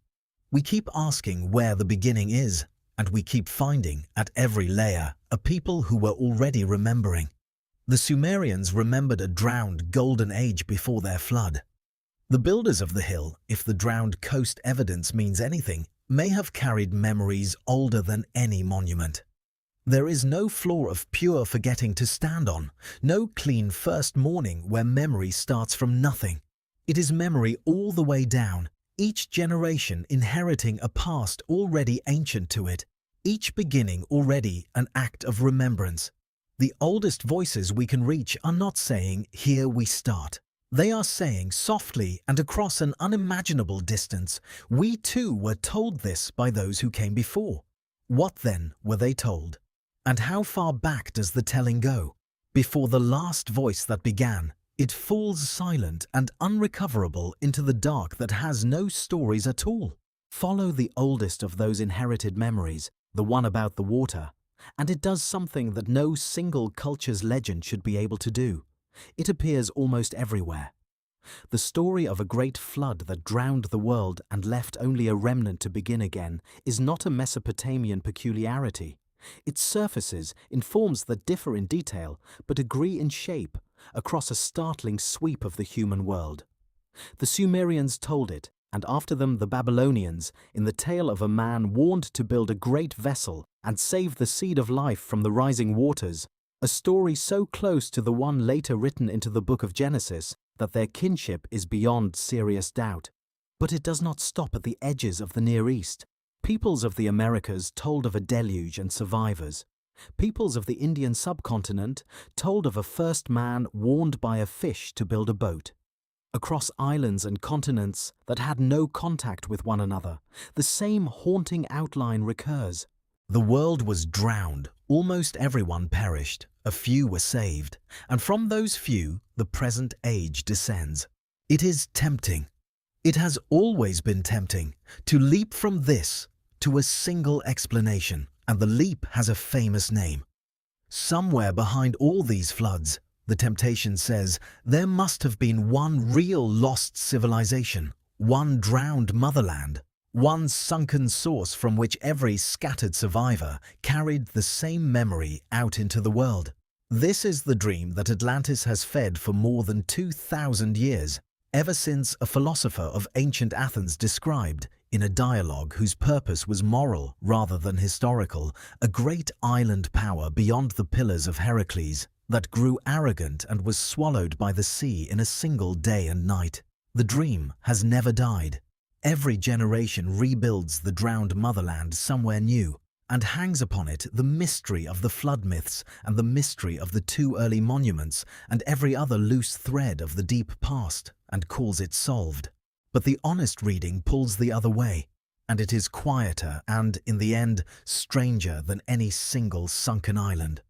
We keep asking where the beginning is, and we keep finding, at every layer, a people who were already remembering. The Sumerians remembered a drowned golden age before their flood. The builders of the hill, if the drowned coast evidence means anything, may have carried memories older than any monument. There is no floor of pure forgetting to stand on, no clean first morning where memory starts from nothing. It is memory all the way down, each generation inheriting a past already ancient to it, each beginning already an act of remembrance. The oldest voices we can reach are not saying, "Here we start." They are saying softly and across an unimaginable distance, "We too were told this by those who came before." What then were they told? And how far back does the telling go? Before the last voice that began, it falls silent and unrecoverable into the dark that has no stories at all. Follow the oldest of those inherited memories, the one about the water, and it does something that no single culture's legend should be able to do. It appears almost everywhere. The story of a great flood that drowned the world and left only a remnant to begin again is not a Mesopotamian peculiarity. Its surfaces in forms that differ in detail but agree in shape across a startling sweep of the human world. The Sumerians told it, and after them the Babylonians, in the tale of a man warned to build a great vessel and save the seed of life from the rising waters, a story so close to the one later written into the book of Genesis that their kinship is beyond serious doubt. But it does not stop at the edges of the Near East. Peoples of the Americas told of a deluge and survivors. Peoples of the Indian subcontinent told of a first man warned by a fish to build a boat. Across islands and continents that had no contact with one another, the same haunting outline recurs. The world was drowned, almost everyone perished, a few were saved, and from those few the present age descends. It is tempting. It has always been tempting to leap from this to a single explanation, and the leap has a famous name. Somewhere behind all these floods, the temptation says, there must have been one real lost civilization, one drowned motherland, one sunken source from which every scattered survivor carried the same memory out into the world. This is the dream that Atlantis has fed for more than 2,000 years, ever since a philosopher of ancient Athens described, in a dialogue whose purpose was moral rather than historical, a great island power beyond the pillars of Heracles that grew arrogant and was swallowed by the sea in a single day and night. The dream has never died. Every generation rebuilds the drowned motherland somewhere new and hangs upon it the mystery of the flood myths and the mystery of the two early monuments and every other loose thread of the deep past and calls it solved. But the honest reading pulls the other way, and it is quieter and, in the end, stranger than any single sunken island.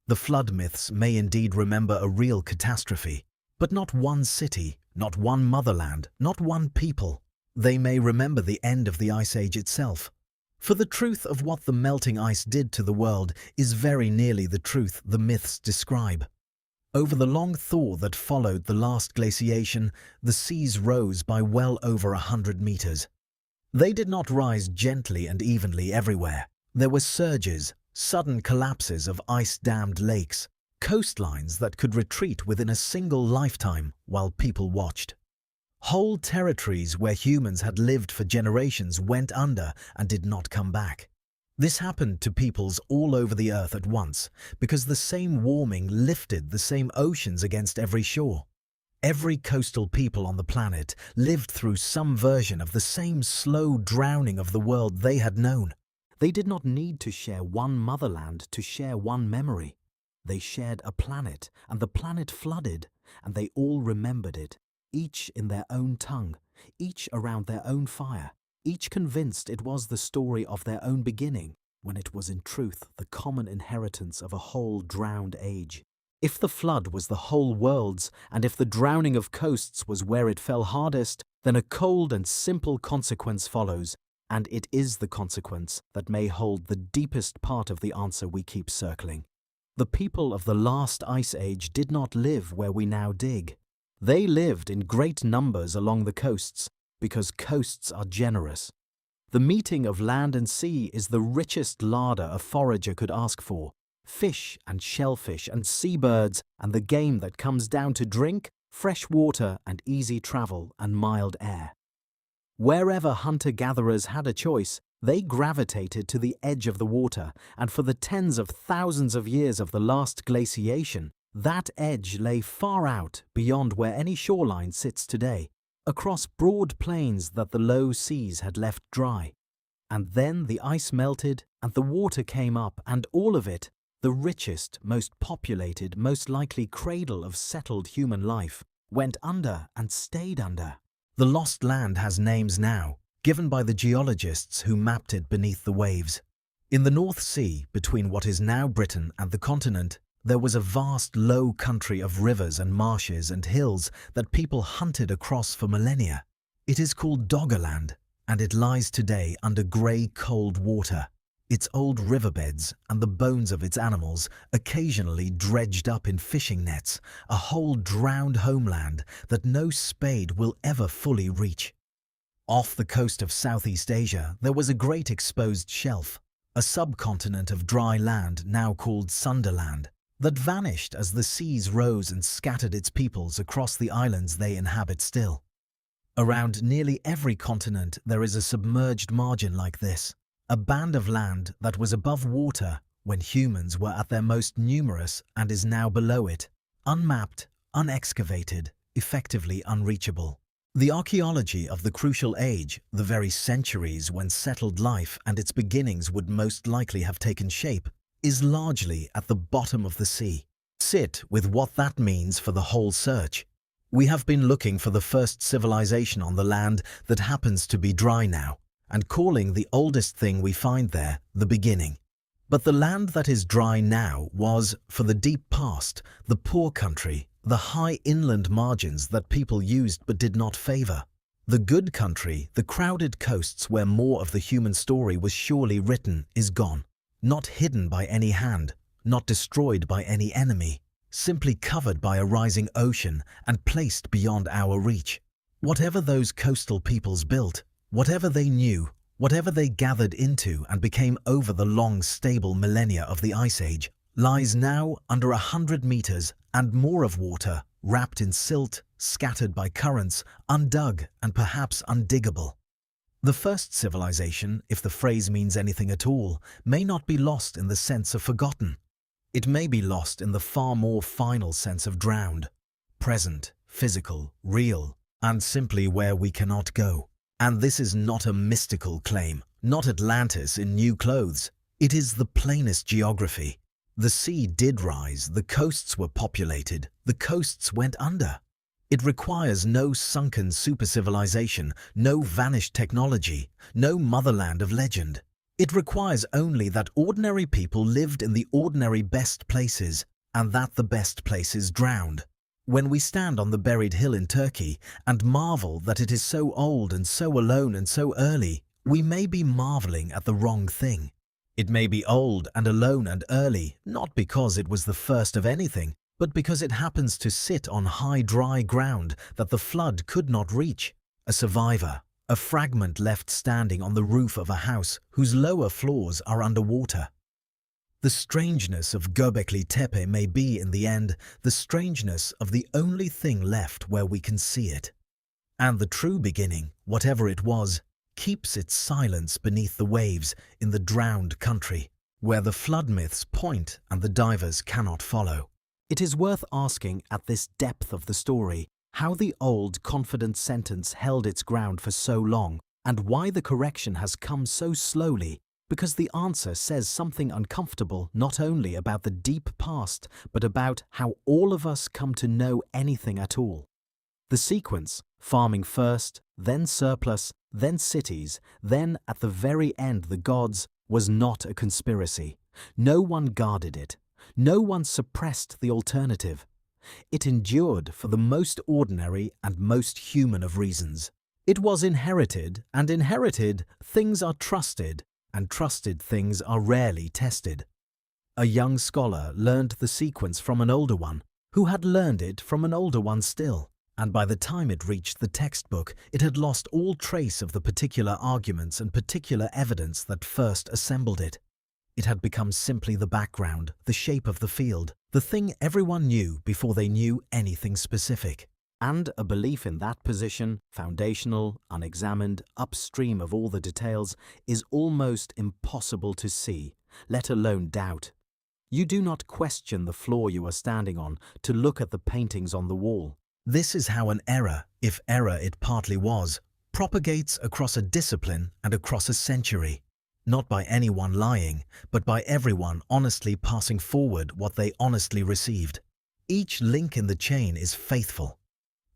The flood myths may indeed remember a real catastrophe, but not one city, not one motherland, not one people. They may remember the end of the Ice Age itself. For the truth of what the melting ice did to the world is very nearly the truth the myths describe. Over the long thaw that followed the last glaciation, the seas rose by well over 100 meters. They did not rise gently and evenly everywhere. There were surges, sudden collapses of ice-dammed lakes, coastlines that could retreat within a single lifetime while people watched. Whole territories where humans had lived for generations went under and did not come back. This happened to peoples all over the earth at once, because the same warming lifted the same oceans against every shore. Every coastal people on the planet lived through some version of the same slow drowning of the world they had known. They did not need to share one motherland to share one memory. They shared a planet, and the planet flooded, and they all remembered it, each in their own tongue, each around their own fire, each convinced it was the story of their own beginning, when it was in truth the common inheritance of a whole drowned age. If the flood was the whole world's, and if the drowning of coasts was where it fell hardest, then a cold and simple consequence follows, and it is the consequence that may hold the deepest part of the answer we keep circling. The people of the last ice age did not live where we now dig. They lived in great numbers along the coasts, because coasts are generous. The meeting of land and sea is the richest larder a forager could ask for. Fish and shellfish and seabirds and the game that comes down to drink fresh water and easy travel and mild air. Wherever hunter-gatherers had a choice, they gravitated to the edge of the water, and for the tens of thousands of years of the last glaciation, that edge lay far out beyond where any shoreline sits today, across broad plains that the low seas had left dry. And then the ice melted and the water came up, and all of it, the richest, most populated, most likely cradle of settled human life, went under and stayed under. The lost land has names now, given by the geologists who mapped it beneath the waves. In the North Sea, between what is now Britain and the continent, there was a vast low country of rivers and marshes and hills that people hunted across for millennia. It is called Doggerland, and it lies today under grey cold water, its old riverbeds and the bones of its animals occasionally dredged up in fishing nets, a whole drowned homeland that no spade will ever fully reach. Off the coast of Southeast Asia, there was a great exposed shelf, a subcontinent of dry land now called Sunderland, that vanished as the seas rose and scattered its peoples across the islands they inhabit still. Around nearly every continent there is a submerged margin like this, a band of land that was above water when humans were at their most numerous and is now below it, unmapped, unexcavated, effectively unreachable. The archaeology of the crucial age, the very centuries when settled life and its beginnings would most likely have taken shape, is largely at the bottom of the sea. Sit with what that means for the whole search. We have been looking for the first civilization on the land that happens to be dry now, and calling the oldest thing we find there the beginning. But the land that is dry now was, for the deep past, the poor country, the high inland margins that people used but did not favour. The good country, the crowded coasts where more of the human story was surely written, is gone. Not hidden by any hand, not destroyed by any enemy, simply covered by a rising ocean and placed beyond our reach. Whatever those coastal peoples built, whatever they knew, whatever they gathered into and became over the long, stable millennia of the Ice Age, lies now under 100 meters and more of water, wrapped in silt, scattered by currents, undug and perhaps undiggable. The first civilization, if the phrase means anything at all, may not be lost in the sense of forgotten. It may be lost in the far more final sense of drowned, present, physical, real, and simply where we cannot go. And this is not a mystical claim, not Atlantis in new clothes. It is the plainest geography. The sea did rise, the coasts were populated, the coasts went under. It requires no sunken super-civilization, no vanished technology, no motherland of legend. It requires only that ordinary people lived in the ordinary best places, and that the best places drowned. When we stand on the buried hill in Turkey and marvel that it is so old and so alone and so early, we may be marveling at the wrong thing. It may be old and alone and early, not because it was the first of anything, but because it happens to sit on high dry ground that the flood could not reach, a survivor, a fragment left standing on the roof of a house whose lower floors are under water. The strangeness of Göbekli Tepe may be, in the end, the strangeness of the only thing left where we can see it. And the true beginning, whatever it was, keeps its silence beneath the waves in the drowned country, where the flood myths point and the divers cannot follow. It is worth asking at this depth of the story how the old confident sentence held its ground for so long, and why the correction has come so slowly, because the answer says something uncomfortable not only about the deep past, but about how all of us come to know anything at all. The sequence, farming first, then surplus, then cities, then at the very end the gods, was not a conspiracy. No one guarded it. No one suppressed the alternative. It endured for the most ordinary and most human of reasons. It was inherited, and inherited things are trusted, and trusted things are rarely tested. A young scholar learned the sequence from an older one, who had learned it from an older one still, and by the time it reached the textbook, it had lost all trace of the particular arguments and particular evidence that first assembled it. It had become simply the background, the shape of the field, the thing everyone knew before they knew anything specific. And a belief in that position, foundational, unexamined, upstream of all the details, is almost impossible to see, let alone doubt. You do not question the floor you are standing on to look at the paintings on the wall. This is how an error, if error it partly was, propagates across a discipline and across a century. Not by anyone lying, but by everyone honestly passing forward what they honestly received. Each link in the chain is faithful.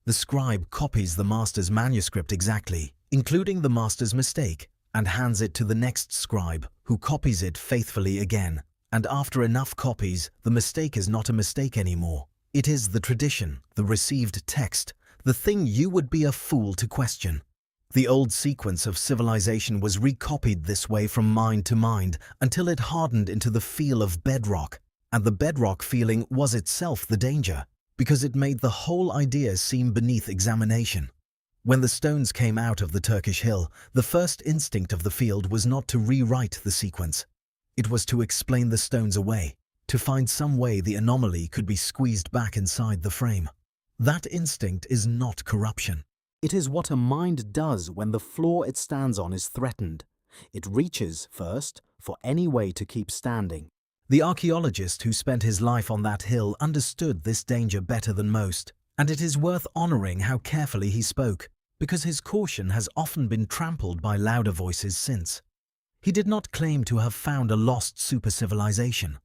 The scribe copies the master's manuscript exactly, including the master's mistake, and hands it to the next scribe, who copies it faithfully again. And after enough copies, the mistake is not a mistake anymore. It is the tradition, the received text, the thing you would be a fool to question. The old sequence of civilization was recopied this way from mind to mind until it hardened into the feel of bedrock, and the bedrock feeling was itself the danger, because it made the whole idea seem beneath examination. When the stones came out of the Turkish hill, the first instinct of the field was not to rewrite the sequence. It was to explain the stones away, to find some way the anomaly could be squeezed back inside the frame. That instinct is not corruption. It is what a mind does when the floor it stands on is threatened. It reaches, first, for any way to keep standing. The archaeologist who spent his life on that hill understood this danger better than most, and it is worth honoring how carefully he spoke, because his caution has often been trampled by louder voices since. He did not claim to have found a lost super-civilization.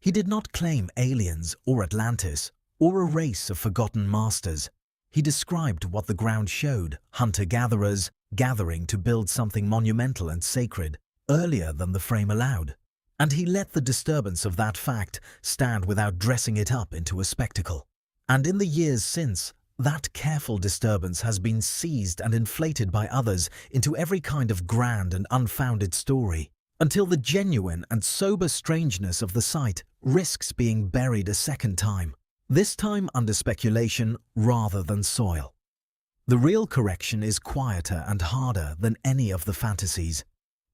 He did not claim aliens or Atlantis or a race of forgotten masters. He described what the ground showed, hunter-gatherers gathering to build something monumental and sacred earlier than the frame allowed. And he let the disturbance of that fact stand without dressing it up into a spectacle. And in the years since, that careful disturbance has been seized and inflated by others into every kind of grand and unfounded story, until the genuine and sober strangeness of the site risks being buried a second time, this time under speculation rather than soil. The real correction is quieter and harder than any of the fantasies.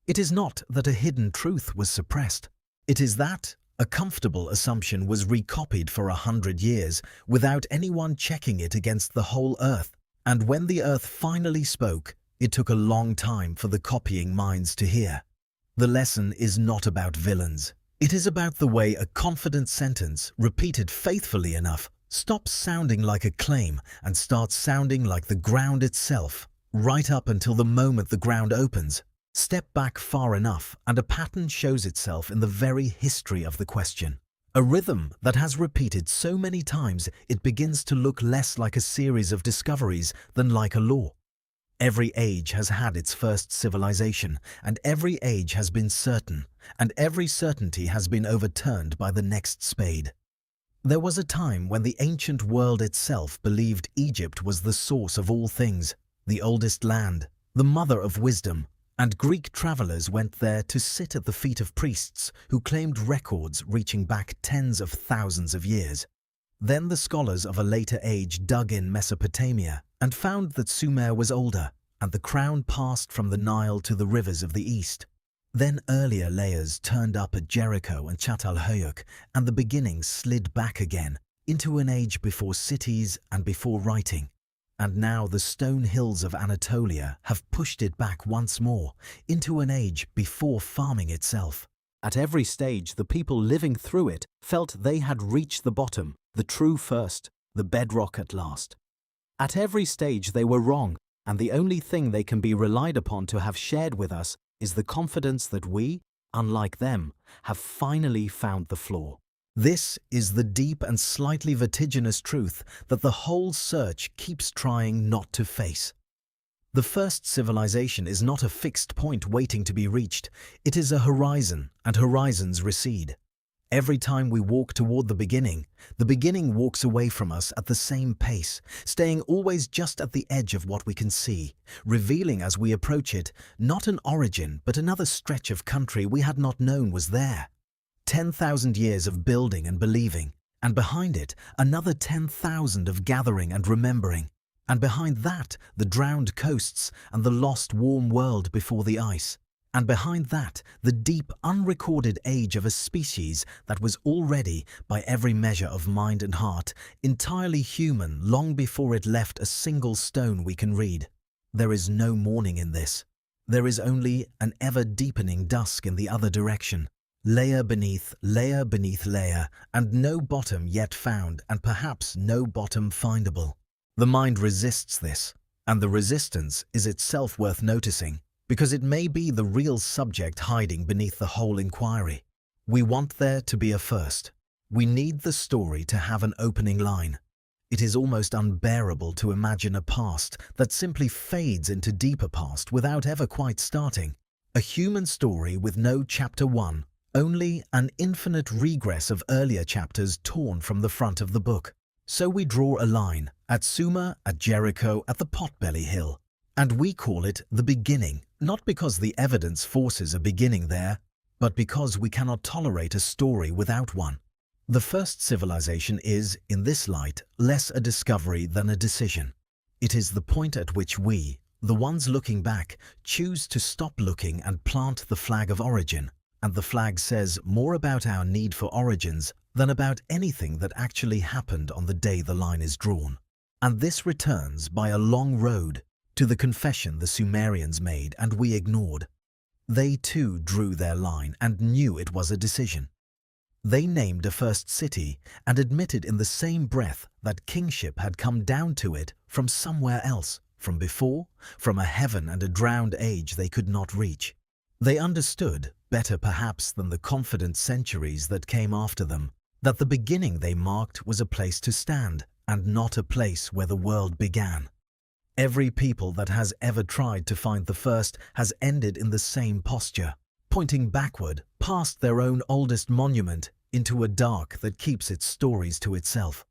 It is not that a hidden truth was suppressed. It is that a comfortable assumption was recopied for 100 years without anyone checking it against the whole earth. And when the earth finally spoke, it took a long time for the copying minds to hear. The lesson is not about villains. It is about the way a confident sentence, repeated faithfully enough, stops sounding like a claim and starts sounding like the ground itself, right up until the moment the ground opens. Step back far enough and a pattern shows itself in the very history of the question. A rhythm that has repeated so many times it begins to look less like a series of discoveries than like a law. Every age has had its first civilization, and every age has been certain, and every certainty has been overturned by the next spade. There was a time when the ancient world itself believed Egypt was the source of all things, the oldest land, the mother of wisdom, and Greek travelers went there to sit at the feet of priests who claimed records reaching back tens of thousands of years. Then the scholars of a later age dug in Mesopotamia and found that Sumer was older, and the crown passed from the Nile to the rivers of the east. Then earlier layers turned up at Jericho and Çatalhöyük, and the beginnings slid back again into an age before cities and before writing. And now the stone hills of Anatolia have pushed it back once more into an age before farming itself. At every stage, the people living through it felt they had reached the bottom, the true first, the bedrock at last. At every stage they were wrong, and the only thing they can be relied upon to have shared with us is the confidence that we, unlike them, have finally found the flaw. This is the deep and slightly vertiginous truth that the whole search keeps trying not to face. The first civilization is not a fixed point waiting to be reached. It is a horizon, and horizons recede. Every time we walk toward the beginning walks away from us at the same pace, staying always just at the edge of what we can see, revealing as we approach it not an origin but another stretch of country we had not known was there. 10,000 years of building and believing, and behind it another 10,000 of gathering and remembering, and behind that the drowned coasts and the lost warm world before the ice. And behind that, the deep, unrecorded age of a species that was already, by every measure of mind and heart, entirely human long before it left a single stone we can read. There is no morning in this. There is only an ever-deepening dusk in the other direction, layer beneath layer, and no bottom yet found, and perhaps no bottom findable. The mind resists this, and the resistance is itself worth noticing, because it may be the real subject hiding beneath the whole inquiry. We want there to be a first. We need the story to have an opening line. It is almost unbearable to imagine a past that simply fades into deeper past without ever quite starting. A human story with no chapter 1, only an infinite regress of earlier chapters torn from the front of the book. So we draw a line, at Sumer, at Jericho, at the Potbelly Hill. And we call it the beginning, not because the evidence forces a beginning there, but because we cannot tolerate a story without one. The first civilization is, in this light, less a discovery than a decision. It is the point at which we, the ones looking back, choose to stop looking and plant the flag of origin, and the flag says more about our need for origins than about anything that actually happened on the day the line is drawn. And this returns by a long road to the confession the Sumerians made and we ignored. They too drew their line and knew it was a decision. They named a first city and admitted in the same breath that kingship had come down to it from somewhere else, from before, from a heaven and a drowned age they could not reach. They understood, better perhaps than the confident centuries that came after them, that the beginning they marked was a place to stand and not a place where the world began. Every people that has ever tried to find the first has ended in the same posture, pointing backward, past their own oldest monument, into a dark that keeps its stories to itself.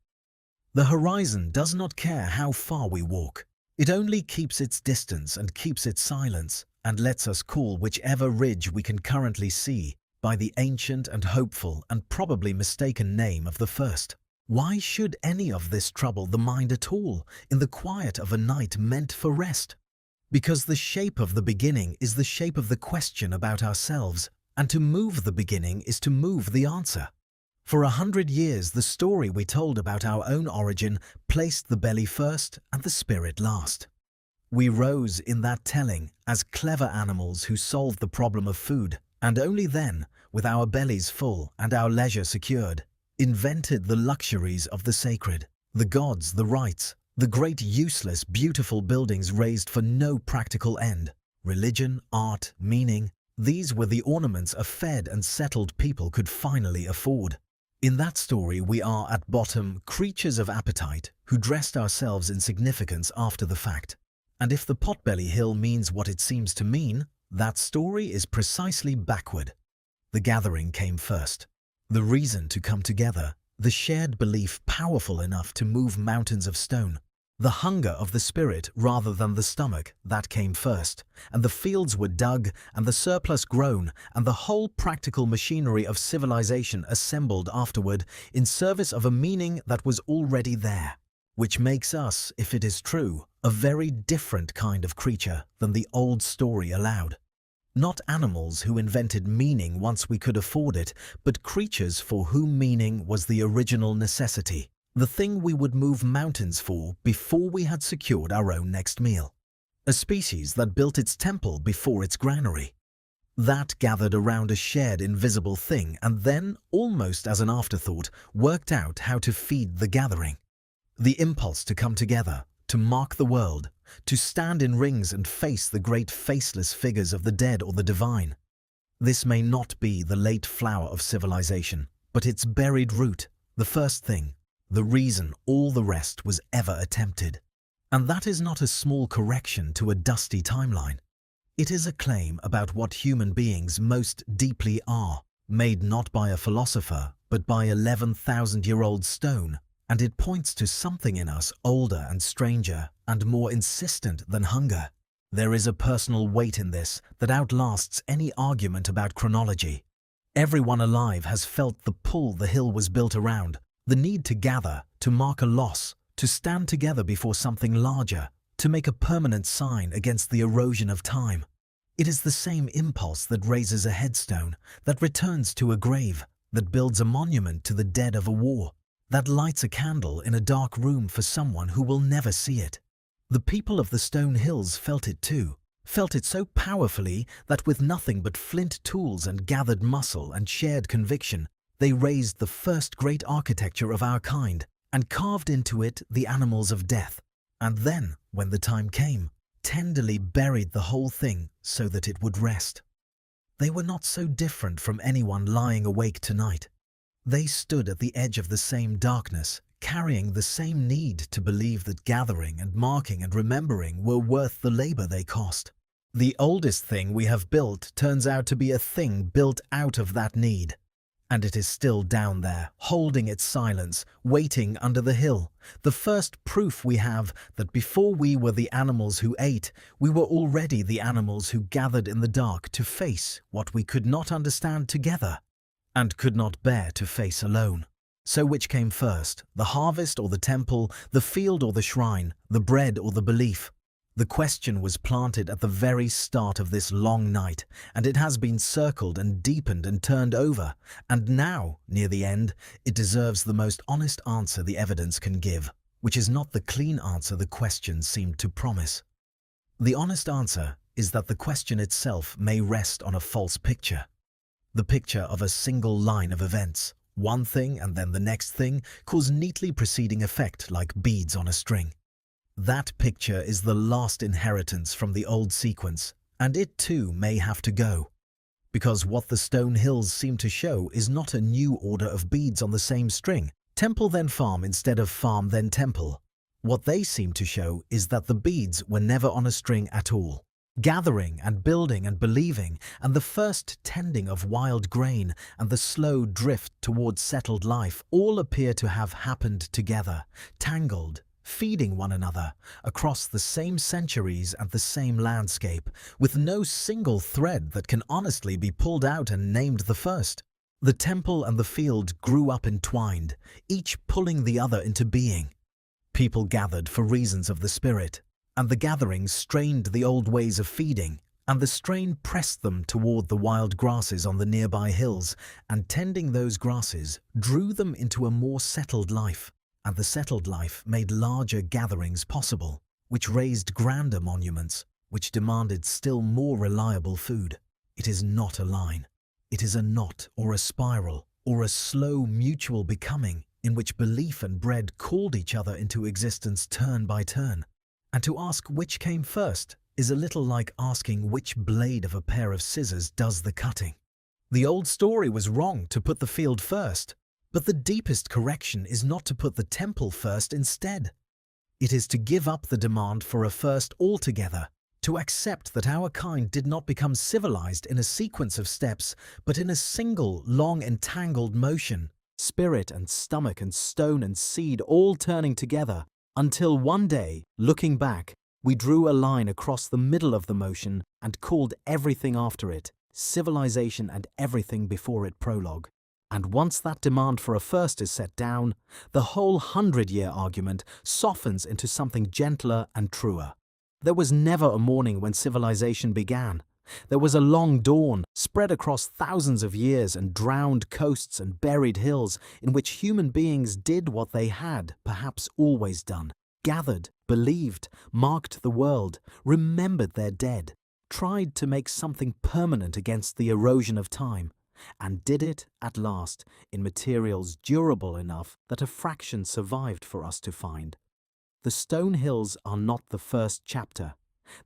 The horizon does not care how far we walk. It only keeps its distance and keeps its silence, and lets us call whichever ridge we can currently see by the ancient and hopeful and probably mistaken name of the first. Why should any of this trouble the mind at all, in the quiet of a night meant for rest? Because the shape of the beginning is the shape of the question about ourselves, and to move the beginning is to move the answer. For 100 years, the story we told about our own origin placed the belly first and the spirit last. We rose in that telling as clever animals who solved the problem of food, and only then, with our bellies full and our leisure secured, invented the luxuries of the sacred, the gods, the rites, the great useless, beautiful buildings raised for no practical end. Religion, art, meaning, these were the ornaments a fed and settled people could finally afford. In that story we are, at bottom, creatures of appetite who dressed ourselves in significance after the fact. And if the Potbelly Hill means what it seems to mean, that story is precisely backward. The gathering came first. The reason to come together, the shared belief powerful enough to move mountains of stone. The hunger of the spirit rather than the stomach, that came first, and the fields were dug and the surplus grown, and the whole practical machinery of civilization assembled afterward in service of a meaning that was already there, which makes us, if it is true, a very different kind of creature than the old story allowed. Not animals who invented meaning once we could afford it, but creatures for whom meaning was the original necessity, the thing we would move mountains for before we had secured our own next meal. A species that built its temple before its granary. That gathered around a shared invisible thing and then, almost as an afterthought, worked out how to feed the gathering. The impulse to come together, to mark the world, to stand in rings and face the great faceless figures of the dead or the divine. This may not be the late flower of civilization, but its buried root, the first thing, the reason all the rest was ever attempted. And that is not a small correction to a dusty timeline. It is a claim about what human beings most deeply are, made not by a philosopher, but by 11,000-year-old stone, and it points to something in us older and stranger and more insistent than hunger. There is a personal weight in this that outlasts any argument about chronology. Everyone alive has felt the pull the hill was built around, the need to gather, to mark a loss, to stand together before something larger, to make a permanent sign against the erosion of time. It is the same impulse that raises a headstone, that returns to a grave, that builds a monument to the dead of a war, that lights a candle in a dark room for someone who will never see it. The people of the Stone Hills felt it too, felt it so powerfully that with nothing but flint tools and gathered muscle and shared conviction, they raised the first great architecture of our kind and carved into it the animals of death, and then, when the time came, tenderly buried the whole thing so that it would rest. They were not so different from anyone lying awake tonight. They stood at the edge of the same darkness, carrying the same need to believe that gathering and marking and remembering were worth the labor they cost. The oldest thing we have built turns out to be a thing built out of that need. And it is still down there, holding its silence, waiting under the hill. The first proof we have that before we were the animals who ate, we were already the animals who gathered in the dark to face what we could not understand together and could not bear to face alone. So which came first, the harvest or the temple, the field or the shrine, the bread or the belief? The question was planted at the very start of this long night, and it has been circled and deepened and turned over, and now, near the end, it deserves the most honest answer the evidence can give, which is not the clean answer the question seemed to promise. The honest answer is that the question itself may rest on a false picture. The picture of a single line of events, one thing and then the next thing, cause neatly preceding effect like beads on a string. That picture is the last inheritance from the old sequence, and it too may have to go. Because what the Stone Hills seem to show is not a new order of beads on the same string, temple then farm instead of farm then temple. What they seem to show is that the beads were never on a string at all. Gathering and building and believing, and the first tending of wild grain and the slow drift towards settled life all appear to have happened together, tangled, feeding one another, across the same centuries and the same landscape, with no single thread that can honestly be pulled out and named the first. The temple and the field grew up entwined, each pulling the other into being. People gathered for reasons of the spirit, and the gathering strained the old ways of feeding, and the strain pressed them toward the wild grasses on the nearby hills, and tending those grasses drew them into a more settled life. And the settled life made larger gatherings possible, which raised grander monuments, which demanded still more reliable food. It is not a line. It is a knot or a spiral or a slow mutual becoming in which belief and bread called each other into existence turn by turn. And to ask which came first is a little like asking which blade of a pair of scissors does the cutting. The old story was wrong to put the field first. But the deepest correction is not to put the temple first instead. It is to give up the demand for a first altogether, to accept that our kind did not become civilized in a sequence of steps, but in a single, long, entangled motion, spirit and stomach and stone and seed all turning together, until one day, looking back, we drew a line across the middle of the motion and called everything after it, civilization and everything before it prologue. And once that demand for a first is set down, the whole 100-year argument softens into something gentler and truer. There was never a morning when civilization began. There was a long dawn, spread across thousands of years and drowned coasts and buried hills, in which human beings did what they had, perhaps always done. Gathered, believed, marked the world, remembered their dead, tried to make something permanent against the erosion of time, and did it, at last, in materials durable enough that a fraction survived for us to find. The Stone Hills are not the first chapter.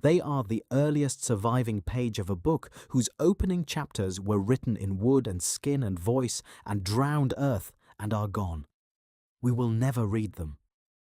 They are the earliest surviving page of a book whose opening chapters were written in wood and skin and voice and drowned earth and are gone. We will never read them.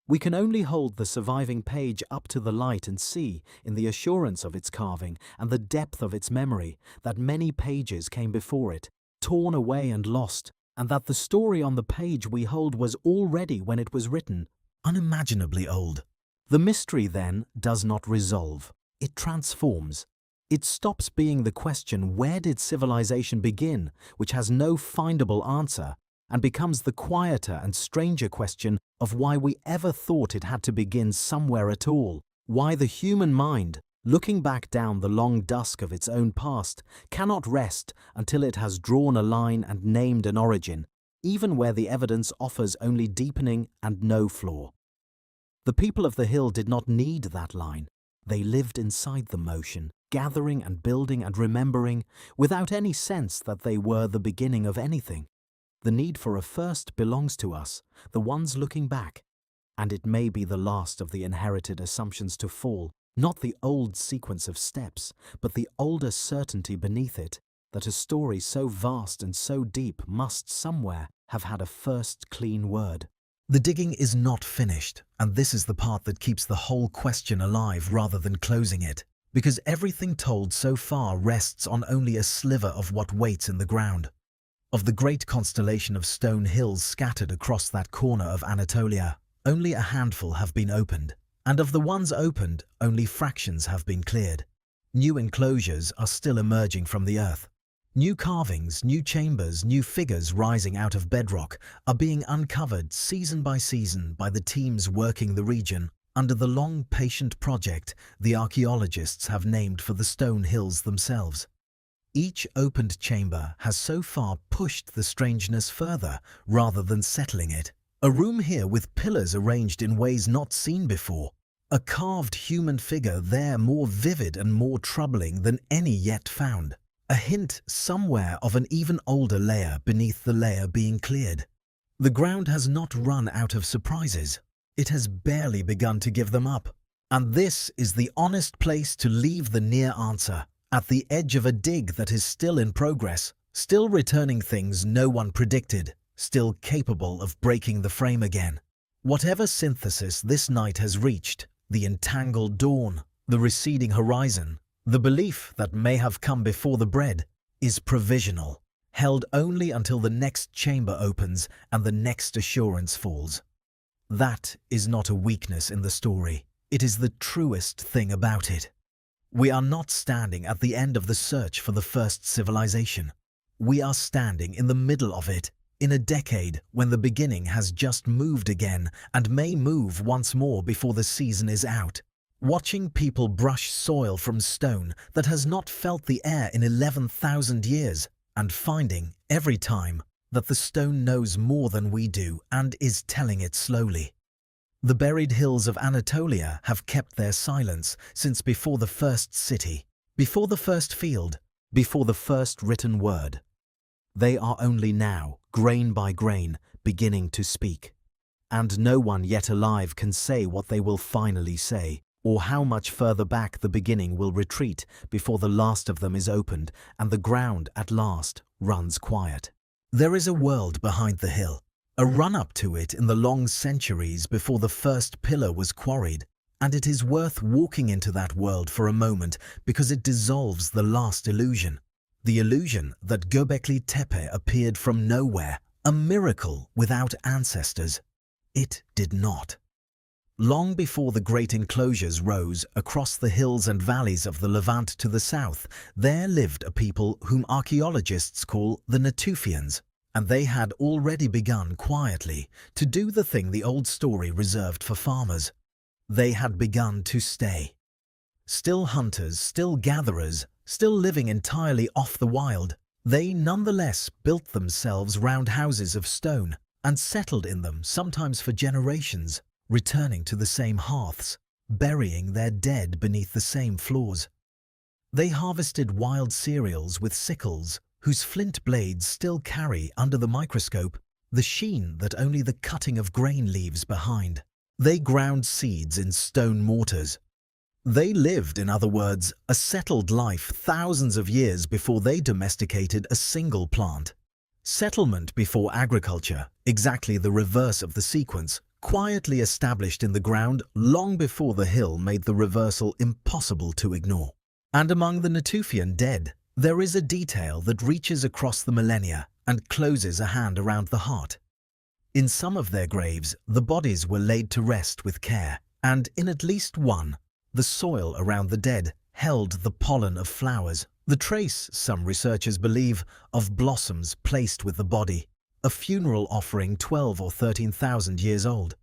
We can only hold the surviving page up to the light and see, in the assurance of its carving and the depth of its memory, that many pages came before it, torn away and lost, and that the story on the page we hold was already when it was written, unimaginably old. The mystery, then, does not resolve. It transforms. It stops being the question, where did civilization begin, which has no findable answer, and becomes the quieter and stranger question of why we ever thought it had to begin somewhere at all, why the human mind, looking back down the long dusk of its own past, cannot rest until it has drawn a line and named an origin, even where the evidence offers only deepening and no flaw. The people of the hill did not need that line. They lived inside the motion, gathering and building and remembering, without any sense that they were the beginning of anything. The need for a first belongs to us, the ones looking back, and it may be the last of the inherited assumptions to fall, not the old sequence of steps, but the older certainty beneath it, that a story so vast and so deep must somewhere have had a first clean word. The digging is not finished, and this is the part that keeps the whole question alive rather than closing it, because everything told so far rests on only a sliver of what waits in the ground. Of the great constellation of stone hills scattered across that corner of Anatolia, only a handful have been opened, and of the ones opened, only fractions have been cleared. New enclosures are still emerging from the earth. New carvings, new chambers, new figures rising out of bedrock are being uncovered season by the teams working the region under the long, patient project the archaeologists have named for the stone hills themselves. Each opened chamber has so far pushed the strangeness further rather than settling it. A room here with pillars arranged in ways not seen before. A carved human figure there more vivid and more troubling than any yet found. A hint somewhere of an even older layer beneath the layer being cleared. The ground has not run out of surprises. It has barely begun to give them up. And this is the honest place to leave the near answer, at the edge of a dig that is still in progress, still returning things no one predicted, still capable of breaking the frame again. Whatever synthesis this night has reached, the entangled dawn, the receding horizon, the belief that may have come before the bread, is provisional, held only until the next chamber opens and the next assurance falls. That is not a weakness in the story. It is the truest thing about it. We are not standing at the end of the search for the first civilization. We are standing in the middle of it, in a decade when the beginning has just moved again and may move once more before the season is out. Watching people brush soil from stone that has not felt the air in 11,000 years, and finding, every time, that the stone knows more than we do and is telling it slowly. The buried hills of Anatolia have kept their silence since before the first city, before the first field, before the first written word. They are only now, grain by grain, beginning to speak. And no one yet alive can say what they will finally say, or how much further back the beginning will retreat before the last of them is opened and the ground at last runs quiet. There is a world behind the hill, a run-up to it in the long centuries before the first pillar was quarried, and it is worth walking into that world for a moment because it dissolves the last illusion. The illusion that Göbekli Tepe appeared from nowhere, a miracle without ancestors. It did not. Long before the great enclosures rose across the hills and valleys of the Levant to the south, there lived a people whom archaeologists call the Natufians, and they had already begun quietly to do the thing the old story reserved for farmers. They had begun to stay. Still hunters, still gatherers, still living entirely off the wild, they nonetheless built themselves round houses of stone and settled in them sometimes for generations, returning to the same hearths, burying their dead beneath the same floors. They harvested wild cereals with sickles, whose flint blades still carry, under the microscope, the sheen that only the cutting of grain leaves behind. They ground seeds in stone mortars. They lived, in other words, a settled life thousands of years before they domesticated a single plant. Settlement before agriculture, exactly the reverse of the sequence, quietly established in the ground long before the hill made the reversal impossible to ignore. And among the Natufian dead, there is a detail that reaches across the millennia and closes a hand around the heart. In some of their graves, the bodies were laid to rest with care, and in at least one, the soil around the dead held the pollen of flowers, the trace, some researchers believe, of blossoms placed with the body, a funeral offering 12 or 13,000 years old.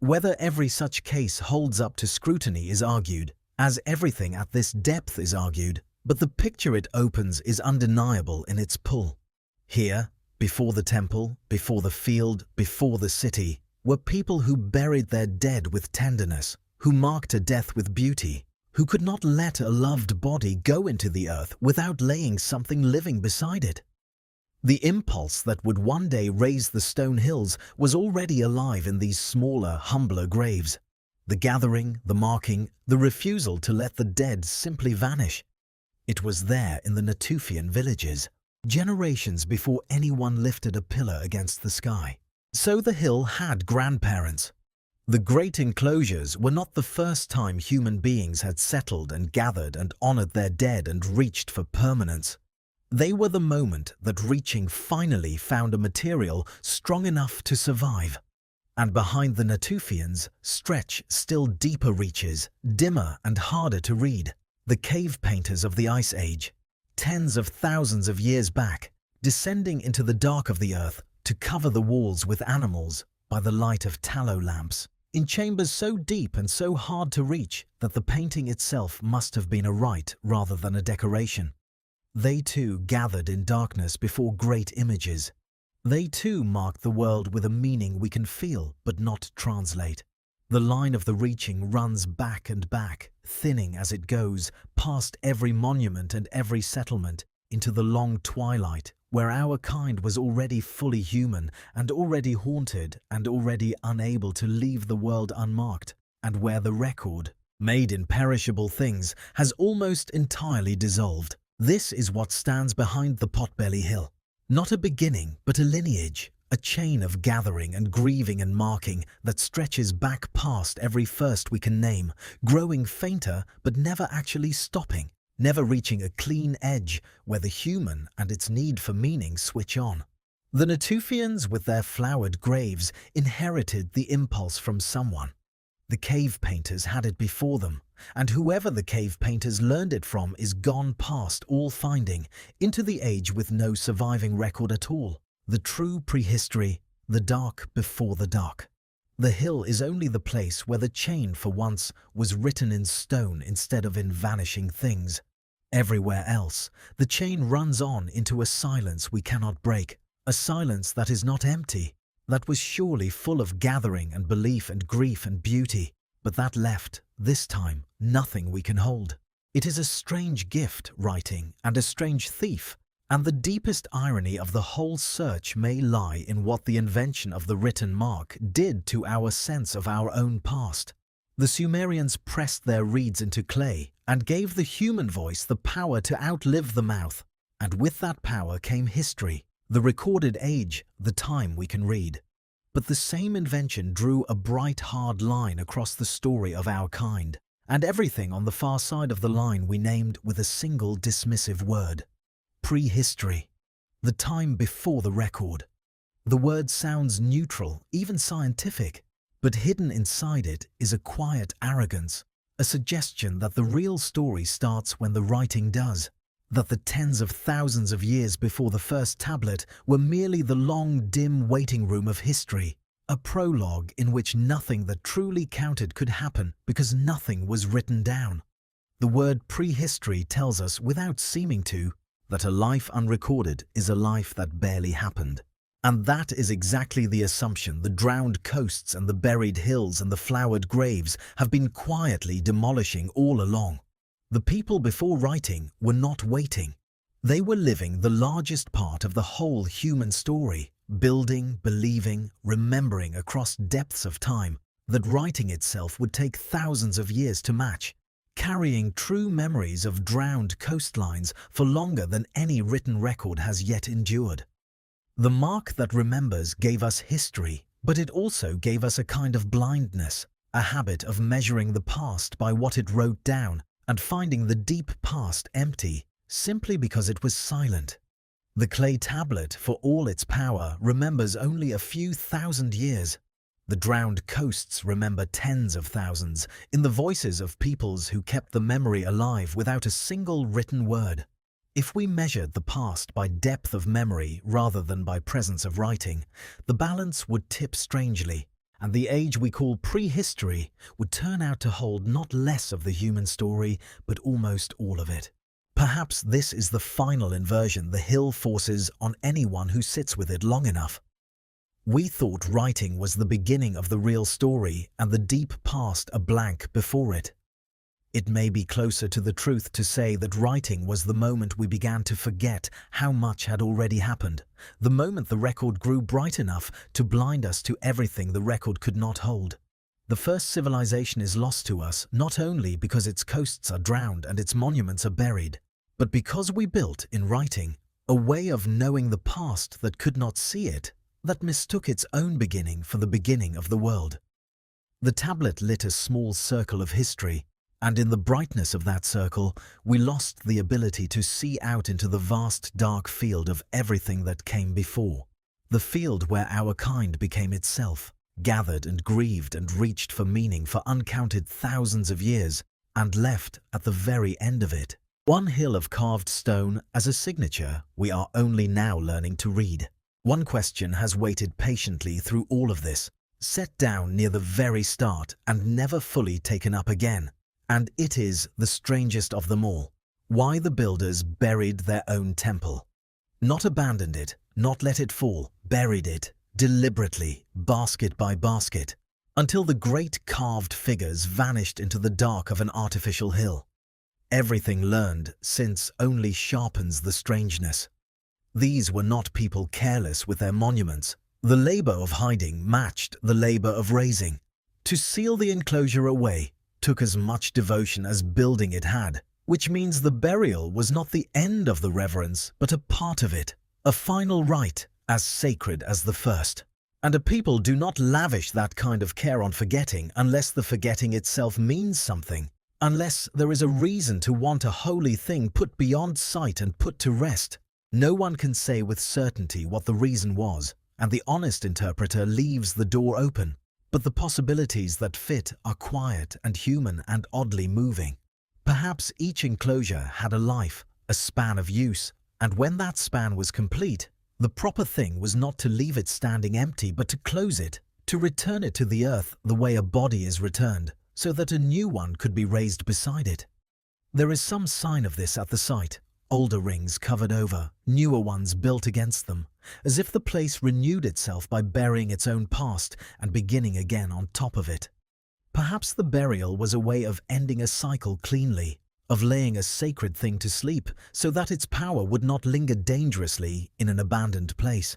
Whether every such case holds up to scrutiny is argued, as everything at this depth is argued, but the picture it opens is undeniable in its pull. Here, before the temple, before the field, before the city, were people who buried their dead with tenderness, who marked a death with beauty, who could not let a loved body go into the earth without laying something living beside it. The impulse that would one day raise the stone hills was already alive in these smaller, humbler graves. The gathering, the marking, the refusal to let the dead simply vanish. It was there in the Natufian villages, generations before anyone lifted a pillar against the sky. So the hill had grandparents. The great enclosures were not the first time human beings had settled and gathered and honored their dead and reached for permanence. They were the moment that reaching finally found a material strong enough to survive. And behind the Natufians stretch still deeper reaches, dimmer and harder to read, the cave painters of the Ice Age, tens of thousands of years back, descending into the dark of the earth to cover the walls with animals by the light of tallow lamps, in chambers so deep and so hard to reach that the painting itself must have been a rite rather than a decoration. They too gathered in darkness before great images. They too marked the world with a meaning we can feel but not translate. The line of the reaching runs back and back, thinning as it goes, past every monument and every settlement, into the long twilight, where our kind was already fully human and already haunted and already unable to leave the world unmarked, and where the record, made in perishable things, has almost entirely dissolved. This is what stands behind the Potbelly Hill. Not a beginning, but a lineage, a chain of gathering and grieving and marking that stretches back past every first we can name, growing fainter but never actually stopping, never reaching a clean edge where the human and its need for meaning switch on. The Natufians, with their flowered graves, inherited the impulse from someone. The cave painters had it before them, and whoever the cave painters learned it from is gone past all finding, into the age with no surviving record at all, the true prehistory, the dark before the dark. The hill is only the place where the chain for once was written in stone instead of in vanishing things. Everywhere else, the chain runs on into a silence we cannot break, a silence that is not empty, that was surely full of gathering and belief and grief and beauty, but that left, this time, nothing we can hold. It is a strange gift, writing, and a strange thief, and the deepest irony of the whole search may lie in what the invention of the written mark did to our sense of our own past. The Sumerians pressed their reeds into clay and gave the human voice the power to outlive the mouth, and with that power came history, the recorded age, the time we can read. But the same invention drew a bright, hard line across the story of our kind, and everything on the far side of the line we named with a single dismissive word: prehistory, the time before the record. The word sounds neutral, even scientific, but hidden inside it is a quiet arrogance, a suggestion that the real story starts when the writing does, that the tens of thousands of years before the first tablet were merely the long, dim waiting room of history, a prologue in which nothing that truly counted could happen because nothing was written down. The word prehistory tells us, without seeming to, that a life unrecorded is a life that barely happened. And that is exactly the assumption the drowned coasts and the buried hills and the flowered graves have been quietly demolishing all along. The people before writing were not waiting. They were living the largest part of the whole human story, building, believing, remembering across depths of time that writing itself would take thousands of years to match, carrying true memories of drowned coastlines for longer than any written record has yet endured. The mark that remembers gave us history, but it also gave us a kind of blindness, a habit of measuring the past by what it wrote down and finding the deep past empty simply because it was silent. The clay tablet, for all its power, remembers only a few thousand years. The drowned coasts remember tens of thousands in the voices of peoples who kept the memory alive without a single written word. If we measured the past by depth of memory rather than by presence of writing, the balance would tip strangely. and the age we call prehistory would turn out to hold not less of the human story, but almost all of it. Perhaps this is the final inversion the hill forces on anyone who sits with it long enough. We thought writing was the beginning of the real story and the deep past a blank before it. It may be closer to the truth to say that writing was the moment we began to forget how much had already happened, the moment the record grew bright enough to blind us to everything the record could not hold. The first civilization is lost to us not only because its coasts are drowned and its monuments are buried, but because we built, in writing, a way of knowing the past that could not see it, that mistook its own beginning for the beginning of the world. The tablet lit a small circle of history, and in the brightness of that circle, we lost the ability to see out into the vast dark field of everything that came before, the field where our kind became itself, gathered and grieved and reached for meaning for uncounted thousands of years, and left at the very end of it one hill of carved stone as a signature we are only now learning to read. One question has waited patiently through all of this, set down near the very start and never fully taken up again. And it is the strangest of them all. Why the builders buried their own temple. Not abandoned it, not let it fall, buried it, deliberately, basket by basket, until the great carved figures vanished into the dark of an artificial hill. Everything learned since only sharpens the strangeness. These were not people careless with their monuments. The labor of hiding matched the labor of raising. To seal the enclosure away took as much devotion as building it had, which means the burial was not the end of the reverence, but a part of it, a final rite as sacred as the first. And a people do not lavish that kind of care on forgetting unless the forgetting itself means something, unless there is a reason to want a holy thing put beyond sight and put to rest. No one can say with certainty what the reason was, and the honest interpreter leaves the door open. But the possibilities that fit are quiet and human and oddly moving. Perhaps each enclosure had a life, a span of use, and when that span was complete, the proper thing was not to leave it standing empty but to close it, to return it to the earth the way a body is returned, so that a new one could be raised beside it. There is some sign of this at the site. Older rings covered over, newer ones built against them, as if the place renewed itself by burying its own past and beginning again on top of it. Perhaps the burial was a way of ending a cycle cleanly, of laying a sacred thing to sleep so that its power would not linger dangerously in an abandoned place.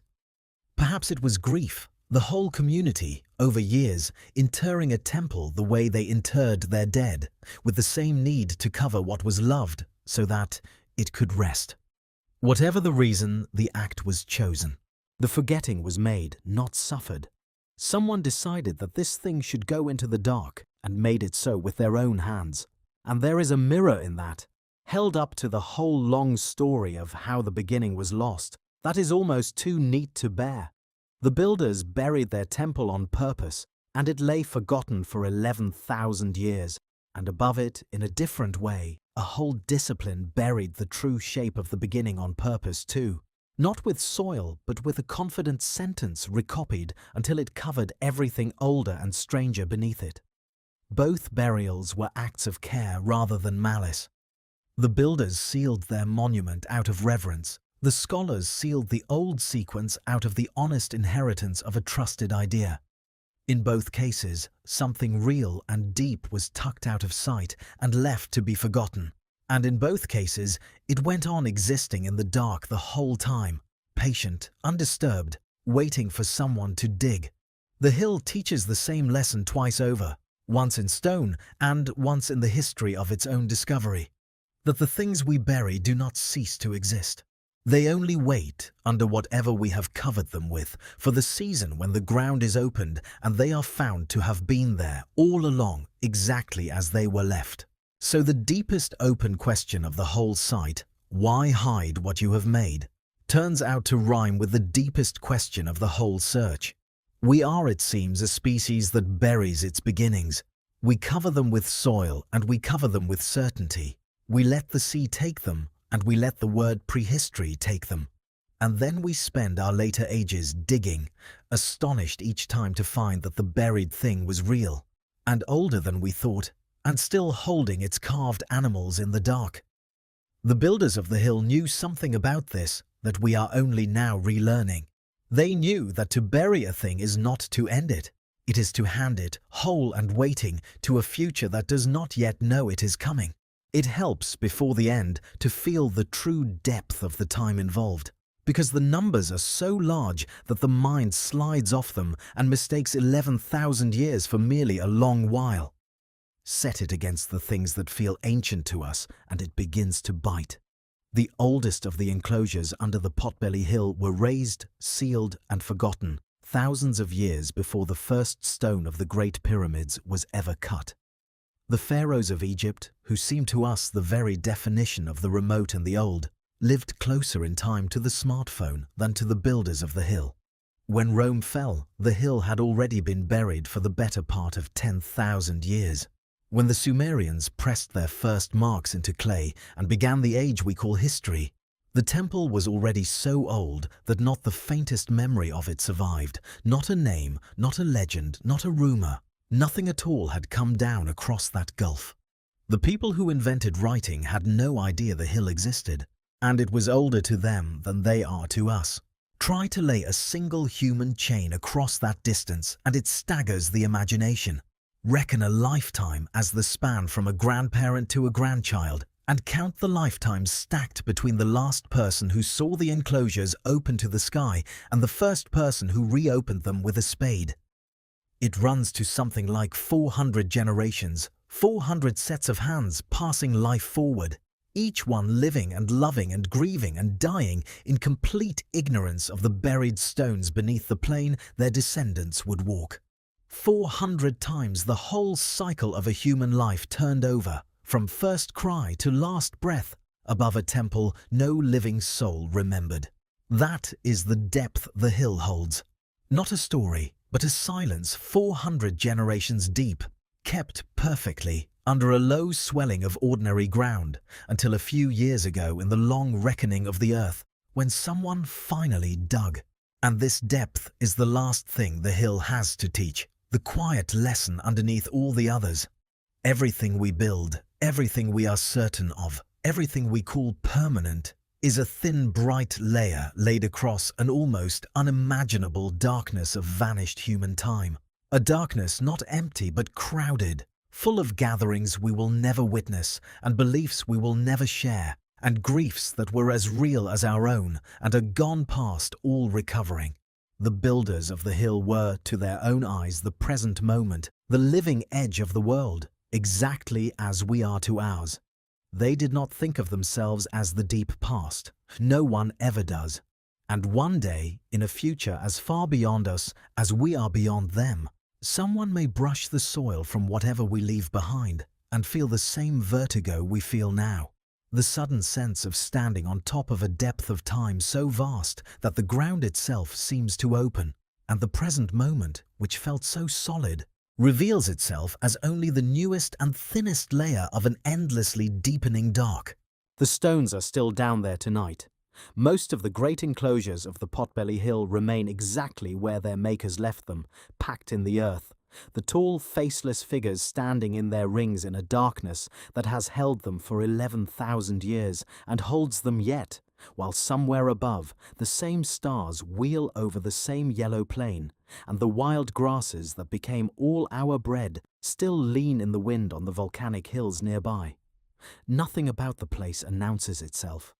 Perhaps it was grief, the whole community, over years, interring a temple the way they interred their dead, with the same need to cover what was loved so that it could rest. Whatever the reason, the act was chosen. The forgetting was made, not suffered. Someone decided that this thing should go into the dark and made it so with their own hands. And there is a mirror in that, held up to the whole long story of how the beginning was lost, that is almost too neat to bear. The builders buried their temple on purpose, and it lay forgotten for 11,000 years, and above it, in a different way, a whole discipline buried the true shape of the beginning on purpose too, not with soil but with a confident sentence recopied until it covered everything older and stranger beneath it. Both burials were acts of care rather than malice. The builders sealed their monument out of reverence. The scholars sealed the old sequence out of the honest inheritance of a trusted idea. In both cases, something real and deep was tucked out of sight and left to be forgotten. And in both cases, it went on existing in the dark the whole time, patient, undisturbed, waiting for someone to dig. The hill teaches the same lesson twice over, once in stone and once in the history of its own discovery, that the things we bury do not cease to exist. They only wait, under whatever we have covered them with, for the season when the ground is opened and they are found to have been there all along exactly as they were left. So the deepest open question of the whole site, why hide what you have made, turns out to rhyme with the deepest question of the whole search. We are, it seems, a species that buries its beginnings. We cover them with soil and we cover them with certainty. We let the sea take them, and we let the word prehistory take them. And then we spend our later ages digging, astonished each time to find that the buried thing was real, and older than we thought, and still holding its carved animals in the dark. The builders of the hill knew something about this that we are only now relearning. They knew that to bury a thing is not to end it. It is to hand it, whole and waiting, to a future that does not yet know it is coming. It helps, before the end, to feel the true depth of the time involved, because the numbers are so large that the mind slides off them and mistakes 11,000 years for merely a long while. Set it against the things that feel ancient to us, and it begins to bite. The oldest of the enclosures under the Potbelly Hill were raised, sealed, and forgotten thousands of years before the first stone of the Great Pyramids was ever cut. The pharaohs of Egypt, who seem to us the very definition of the remote and the old, lived closer in time to the smartphone than to the builders of the hill. When Rome fell, the hill had already been buried for the better part of 10,000 years. When the Sumerians pressed their first marks into clay and began the age we call history, the temple was already so old that not the faintest memory of it survived, not a name, not a legend, not a rumor. Nothing at all had come down across that gulf. The people who invented writing had no idea the hill existed, and it was older to them than they are to us. Try to lay a single human chain across that distance and it staggers the imagination. Reckon a lifetime as the span from a grandparent to a grandchild, and count the lifetimes stacked between the last person who saw the enclosures open to the sky and the first person who reopened them with a spade. It runs to something like 400 generations, 400 sets of hands passing life forward, each one living and loving and grieving and dying in complete ignorance of the buried stones beneath the plane their descendants would walk. 400 times the whole cycle of a human life turned over, from first cry to last breath, above a temple no living soul remembered. That is the depth the hill holds. Not a story, but a silence 400 generations deep, kept perfectly under a low swelling of ordinary ground, until a few years ago in the long reckoning of the earth, when someone finally dug. And this depth is the last thing the hill has to teach, the quiet lesson underneath all the others. Everything we build, everything we are certain of, everything we call permanent, is a thin, bright layer laid across an almost unimaginable darkness of vanished human time. A darkness not empty but crowded, full of gatherings we will never witness, and beliefs we will never share, and griefs that were as real as our own and are gone past all recovering. The builders of the hill were, to their own eyes, the present moment, the living edge of the world, exactly as we are to ours. They did not think of themselves as the deep past. No one ever does. And one day, in a future as far beyond us as we are beyond them, someone may brush the soil from whatever we leave behind and feel the same vertigo we feel now. The sudden sense of standing on top of a depth of time so vast that the ground itself seems to open, and the present moment, which felt so solid, reveals itself as only the newest and thinnest layer of an endlessly deepening dark. The stones are still down there tonight. Most of the great enclosures of the Potbelly Hill remain exactly where their makers left them, packed in the earth. The tall, faceless figures standing in their rings in a darkness that has held them for 11,000 years and holds them yet, while somewhere above the same stars wheel over the same yellow plain, and the wild grasses that became all our bread still lean in the wind on the volcanic hills nearby. Nothing about the place announces itself.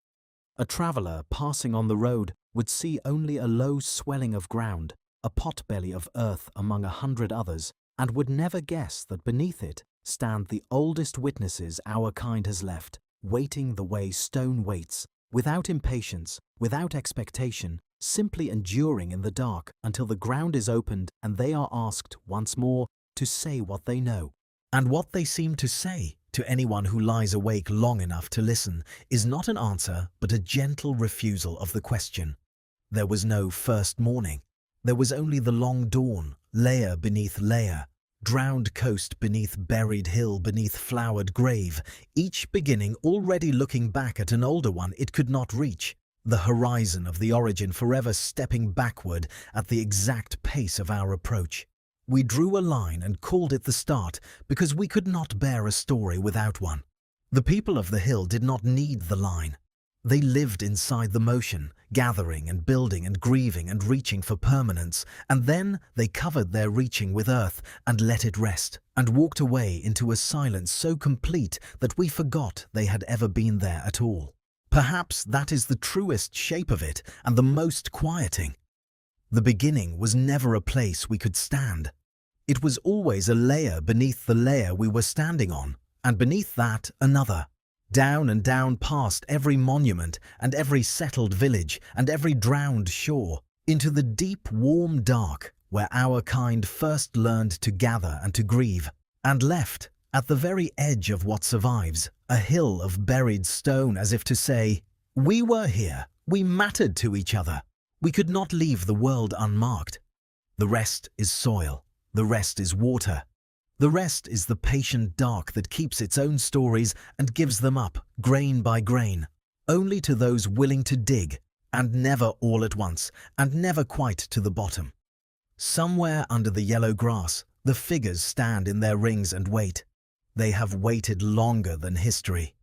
A traveller passing on the road would see only a low swelling of ground, a potbelly of earth among 100 others, and would never guess that beneath it stand the oldest witnesses our kind has left, waiting the way stone waits, without impatience, without expectation, simply enduring in the dark until the ground is opened and they are asked once more to say what they know. And what they seem to say, to anyone who lies awake long enough to listen, is not an answer but a gentle refusal of the question. There was no first morning. There was only the long dawn, layer beneath layer, drowned coast beneath buried hill beneath flowered grave, each beginning already looking back at an older one it could not reach. the horizon of the origin forever stepping backward at the exact pace of our approach. We drew a line and called it the start because we could not bear a story without one. The people of the hill did not need the line. They lived inside the motion, gathering and building and grieving and reaching for permanence, and then they covered their reaching with earth and let it rest, and walked away into a silence so complete that we forgot they had ever been there at all. Perhaps that is the truest shape of it and the most quieting. The beginning was never a place we could stand. It was always a layer beneath the layer we were standing on, and beneath that another. Down and down past every monument and every settled village and every drowned shore, into the deep, warm dark where our kind first learned to gather and to grieve, and left, at the very edge of what survives, a hill of buried stone as if to say, we were here, we mattered to each other, we could not leave the world unmarked. The rest is soil, the rest is water. The rest is the patient dark that keeps its own stories and gives them up, grain by grain, only to those willing to dig, and never all at once, and never quite to the bottom. Somewhere under the yellow grass, the figures stand in their rings and wait. They have waited longer than history.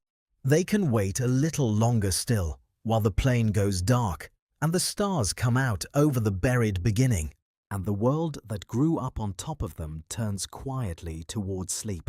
They can wait a little longer still, while the plain goes dark, and the stars come out over the buried beginning, and the world that grew up on top of them turns quietly towards sleep.